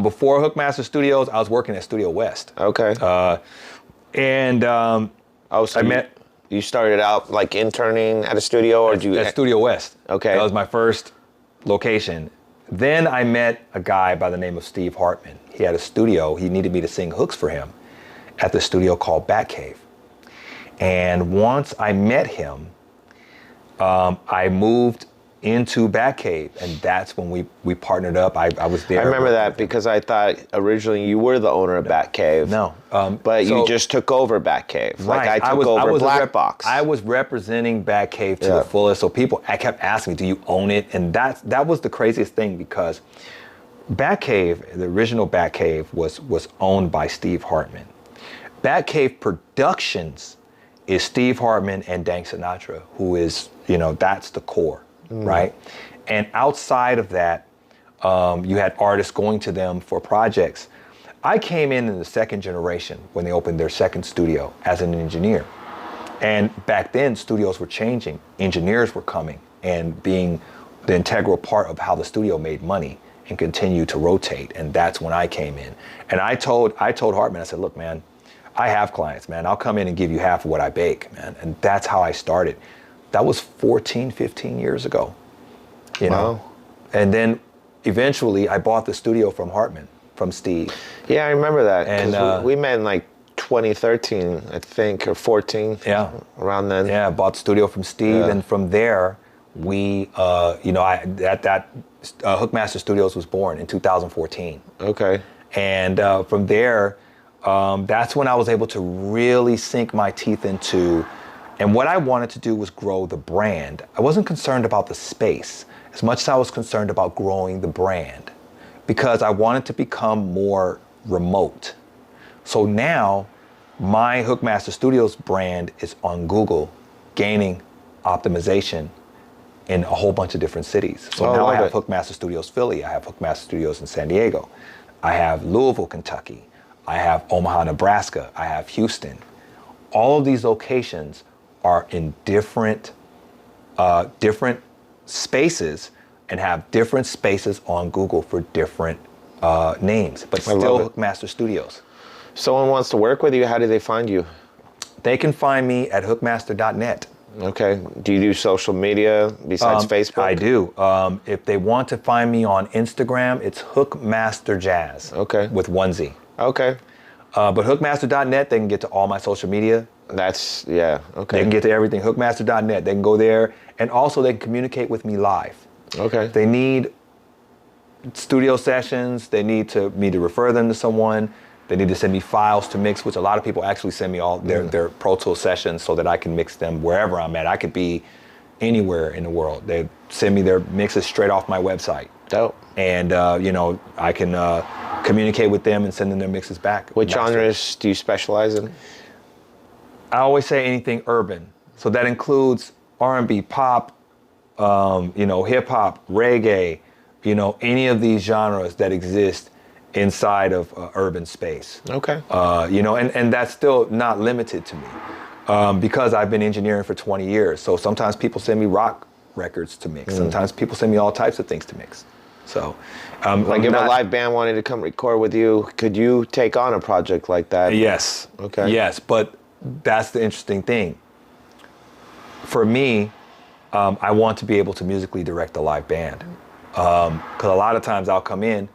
Speaker 2: Before Hookmaster Studios, I was working at Studio West.
Speaker 1: Okay.
Speaker 2: So
Speaker 1: You started out like interning at a studio, or did you?
Speaker 2: at Studio West.
Speaker 1: Okay.
Speaker 2: That was my first location. Then I met a guy by the name of Steve Hartman. He had a studio. He needed me to sing hooks for him at the studio called Batcave. And once I met him, I moved into Batcave, and that's when we partnered up. I was there.
Speaker 1: I remember that because I thought originally you were the owner of Batcave.
Speaker 2: No,
Speaker 1: but you just took over Batcave.
Speaker 2: Right.
Speaker 1: Like I took over Black Box.
Speaker 2: I was representing Batcave to the fullest. So I kept asking me, "Do you own it?" And that was the craziest thing because Batcave, the original Batcave, was owned by Steve Hartman. Batcave Productions is Steve Hartman and Dank Sinatra, who is, that's the core, right? And outside of that, you had artists going to them for projects. I came in the second generation when they opened their second studio as an engineer. And back then, studios were changing. Engineers were coming and being the integral part of how the studio made money and continued to rotate. And that's when I came in. And I told Hartman, I said, look, man, I have clients, man. I'll come in and give you half of what I bake, man. And that's how I started. That was 14, 15 years ago, you know? And then eventually I bought the studio from Hartman, from Steve.
Speaker 1: Yeah, I remember that.
Speaker 2: And
Speaker 1: we met in like 2013, I think, or 14.
Speaker 2: Yeah.
Speaker 1: Around then.
Speaker 2: Yeah, I bought the studio from Steve.
Speaker 1: Yeah.
Speaker 2: And from there, we, Hookmaster Studios was born in 2014.
Speaker 1: Okay.
Speaker 2: And from there, that's when I was able to really sink my teeth into, and what I wanted to do was grow the brand. I wasn't concerned about the space as much as I was concerned about growing the brand because I wanted to become more remote. So now my Hookmaster Studios brand is on Google, gaining optimization in a whole bunch of different cities. So now I have Hookmaster Studios Philly, I have Hookmaster Studios in San Diego, I have Louisville, Kentucky, I have Omaha, Nebraska, I have Houston. All of these locations are in different spaces and have different spaces on Google for different names, but still Hookmaster Studios.
Speaker 1: Someone wants to work with you, how do they find you?
Speaker 2: They can find me at hookmaster.net.
Speaker 1: Okay. Do you do social media besides Facebook?
Speaker 2: I do. If they want to find me on Instagram, it's Hookmaster Jazz.
Speaker 1: Okay.
Speaker 2: With one Z.
Speaker 1: Okay.
Speaker 2: But hookmaster.net, they can get to all my social media.
Speaker 1: Okay.
Speaker 2: They can get to everything. Hookmaster.net, they can go there. And also they can communicate with me live.
Speaker 1: Okay.
Speaker 2: They need studio sessions. They need me to refer them to someone. They need to send me files to mix, which a lot of people actually send me all their Pro Tools sessions so that I can mix them wherever I'm at. I could be anywhere in the world. They send me their mixes straight off my website.
Speaker 1: Dope.
Speaker 2: And, I can communicate with them and send them their mixes back.
Speaker 1: What genres do you specialize in?
Speaker 2: I always say anything urban. So that includes R&B, pop, hip hop, reggae, any of these genres that exist inside of urban space.
Speaker 1: Okay.
Speaker 2: And that's still not limited to me because I've been engineering for 20 years. So sometimes people send me rock records to mix. Sometimes people send me all types of things to mix. So,
Speaker 1: like if a live band wanted to come record with you, could you take on a project like that?
Speaker 2: Yes.
Speaker 1: Okay.
Speaker 2: Yes, but that's the interesting thing. For me, I want to be able to musically direct a live band. Because a lot of times I'll come in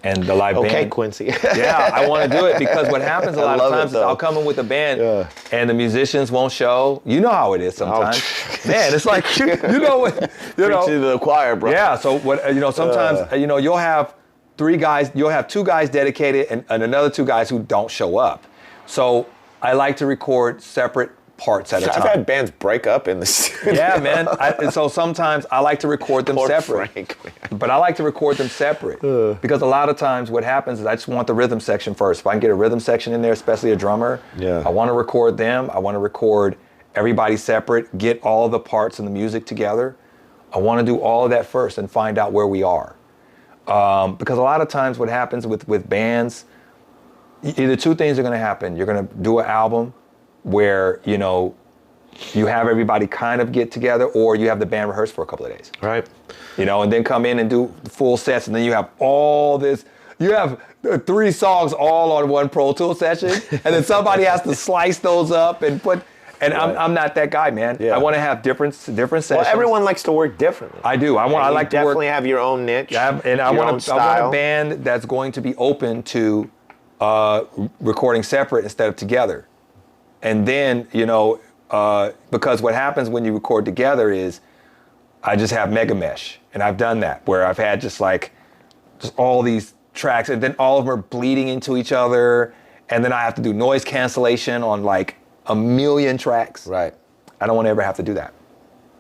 Speaker 2: and the live band.
Speaker 1: Okay, Quincy.
Speaker 2: Yeah, I want to do it because what happens a lot of times is I'll come in with a band and the musicians won't show. You know how it is sometimes. Man, it's like, what,
Speaker 1: Preaching to the choir, bro.
Speaker 2: Yeah, so what, sometimes, you'll have two guys dedicated and another two guys who don't show up. So I like to record separate parts at a time.
Speaker 1: I've had bands break up in the studio.
Speaker 2: Yeah, man. So sometimes I like to record them separate.
Speaker 1: Frank,
Speaker 2: but I like to record them separate because a lot of times what happens is I just want the rhythm section first. If I can get a rhythm section in there, especially a drummer, I want to record them. I want to record everybody separate, get all the parts and the music together. I want to do all of that first and find out where we are. Because a lot of times what happens with bands, either two things are going to happen. You're going to do an album where, you have everybody kind of get together, or you have the band rehearse for a couple of days.
Speaker 1: Right.
Speaker 2: And then come in and do full sets, and then you have all this. You have 3 songs all on one Pro Tool session, and then somebody has to slice those up and put. And I'm not that guy, man. Yeah. I want to have different sessions.
Speaker 1: Well, everyone likes to work differently.
Speaker 2: I do. I like to
Speaker 1: definitely have your own niche.
Speaker 2: And I want a band that's going to be open to recording separate instead of together. And then, because what happens when you record together is I just have mega mesh, and I've done that where I've had just all these tracks, and then all of them are bleeding into each other, and then I have to do noise cancellation on like a million tracks.
Speaker 1: Right.
Speaker 2: I don't want to ever have to do that,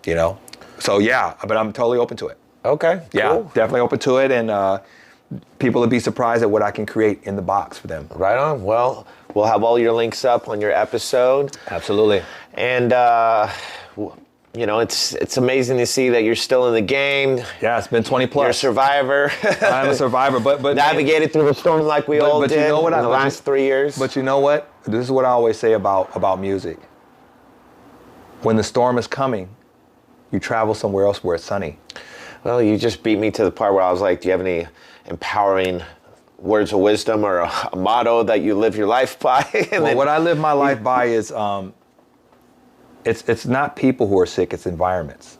Speaker 2: you know? So yeah, but I'm totally open to it.
Speaker 1: Okay.
Speaker 2: Yeah,
Speaker 1: Cool.
Speaker 2: definitely open to it, and people would be surprised at what I can create in the box for them.
Speaker 1: Right on. Well, we'll have all your links up on your episode.
Speaker 2: Absolutely.
Speaker 1: And you know, it's amazing to see that you're still in the game.
Speaker 2: Yeah, it's been 20 plus.
Speaker 1: You're a survivor.
Speaker 2: I'm a survivor, but
Speaker 1: navigated through the storm like we all
Speaker 2: but
Speaker 1: did
Speaker 2: you know what
Speaker 1: in the last 3 years.
Speaker 2: But you know what? This is what I always say about music. When the storm is coming, you travel somewhere else where it's sunny.
Speaker 1: Well, you just beat me to the part where I was like, do you have any empowering words of wisdom or a motto that you live your life by?
Speaker 2: Well, what I live my life by is it's not people who are sick, it's environments.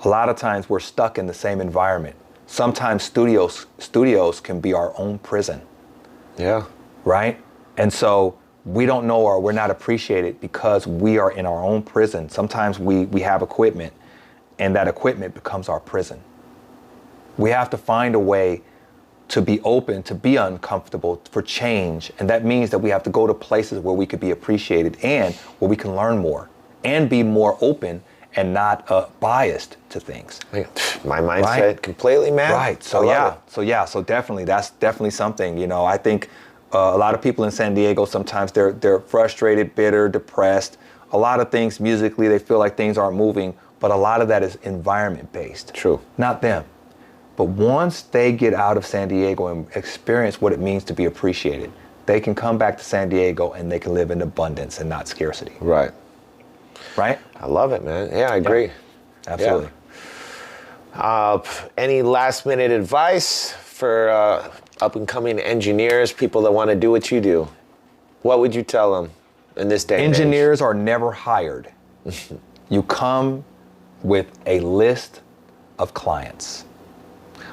Speaker 2: A lot of times we're stuck in the same environment. Sometimes studios can be our own prison.
Speaker 1: Yeah.
Speaker 2: Right? And so we don't know, or we're not appreciated because we are in our own prison. Sometimes we have equipment, and that equipment becomes our prison. We have to find a way to be open, to be uncomfortable, for change. And that means that we have to go to places where we could be appreciated and where we can learn more and be more open and not biased to things.
Speaker 1: My mindset,
Speaker 2: right?
Speaker 1: Completely, man.
Speaker 2: Right. So so definitely, that's definitely something. You know, I think a lot of people in San Diego, sometimes they're frustrated, bitter, depressed. A lot of things musically, they feel like things aren't moving, but a lot of that is environment based.
Speaker 1: True.
Speaker 2: Not them. But once they get out of San Diego and experience what it means to be appreciated, they can come back to San Diego and they can live in abundance and not scarcity.
Speaker 1: Right.
Speaker 2: Right?
Speaker 1: I love it, man. Yeah, I agree.
Speaker 2: Yeah. Absolutely.
Speaker 1: Yeah. Any last minute advice for up and coming engineers, people that want to do what you do? What would you tell them in this day and age?
Speaker 2: Engineers are never hired. You come with a list of clients.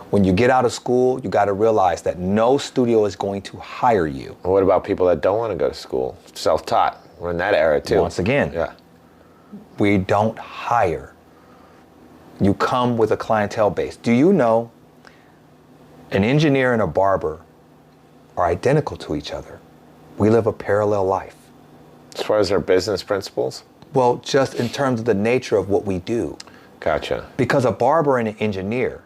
Speaker 2: When you get out of school, you got to realize that no studio is going to hire you.
Speaker 1: What about people that don't want to go to school? Self-taught. We're in that era too.
Speaker 2: Once again,
Speaker 1: yeah.
Speaker 2: We don't hire. You come with a clientele base. Do you know an engineer and a barber are identical to each other? We live a parallel life.
Speaker 1: As far as our business principles?
Speaker 2: Well, just in terms of the nature of what we do.
Speaker 1: Gotcha.
Speaker 2: Because a barber and an engineer,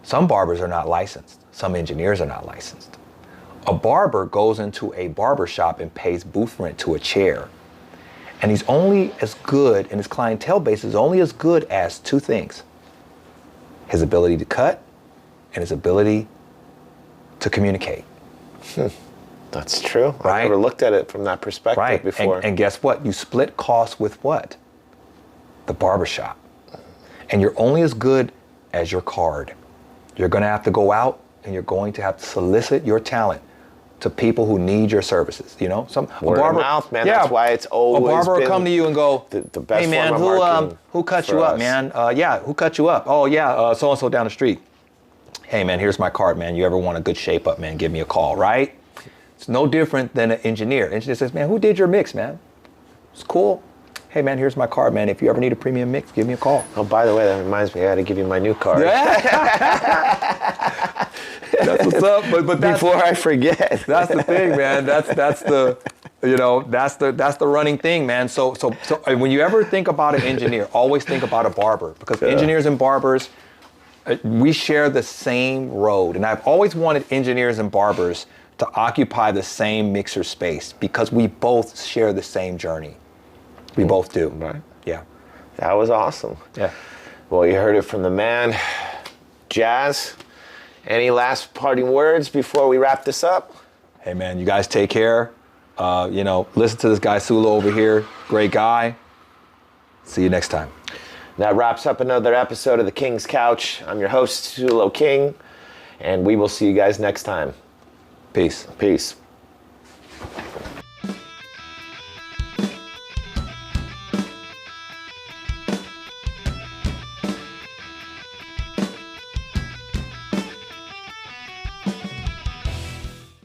Speaker 2: some barbers are not licensed. Some engineers are not licensed. A barber goes into a barber shop and pays booth rent to a chair. And he's only as good, and his clientele base is only as good as two things: his ability to cut and his ability to communicate.
Speaker 1: That's true.
Speaker 2: Right?
Speaker 1: I never looked at it from that perspective before.
Speaker 2: And guess what? You split costs with what? The barbershop. And you're only as good as your card. You're going to have to go out and you're going to have to solicit your talent to people who need your services. You know,
Speaker 1: Word of mouth, man. Yeah, that's why it's always
Speaker 2: a barber
Speaker 1: been
Speaker 2: will come to you and go,
Speaker 1: the best
Speaker 2: "Hey man,
Speaker 1: form of marketing
Speaker 2: who cut
Speaker 1: for
Speaker 2: you up,
Speaker 1: us."
Speaker 2: man? Yeah, who cut you up? Oh yeah, so and so down the street. Hey man, here's my card, man. You ever want a good shape up, man? Give me a call, right? It's no different than an engineer. Engineer says, man, who did your mix, man? It's cool. Hey man, here's my card, man. If you ever need a premium mix, give me a call.
Speaker 1: Oh, by the way, that reminds me, I got to give you my new card.
Speaker 2: That's what's up. But that's,
Speaker 1: before I forget.
Speaker 2: That's the thing, man. That's the you know, that's the running thing, man. So when you ever think about an engineer, always think about a barber, because engineers and barbers, we share the same road. And I've always wanted engineers and barbers to occupy the same mixer space because we both share the same journey. We both do.
Speaker 1: Right.
Speaker 2: Yeah.
Speaker 1: That was awesome.
Speaker 2: Yeah.
Speaker 1: Well, you heard it from the man. Jazz, any last parting words before we wrap this up?
Speaker 2: Hey man, you guys take care. You know, listen to this guy Sulo over here. Great guy. See you next time.
Speaker 1: That wraps up another episode of The King's Couch. I'm your host, Sulo King, and we will see you guys next time.
Speaker 2: Peace.
Speaker 1: Peace.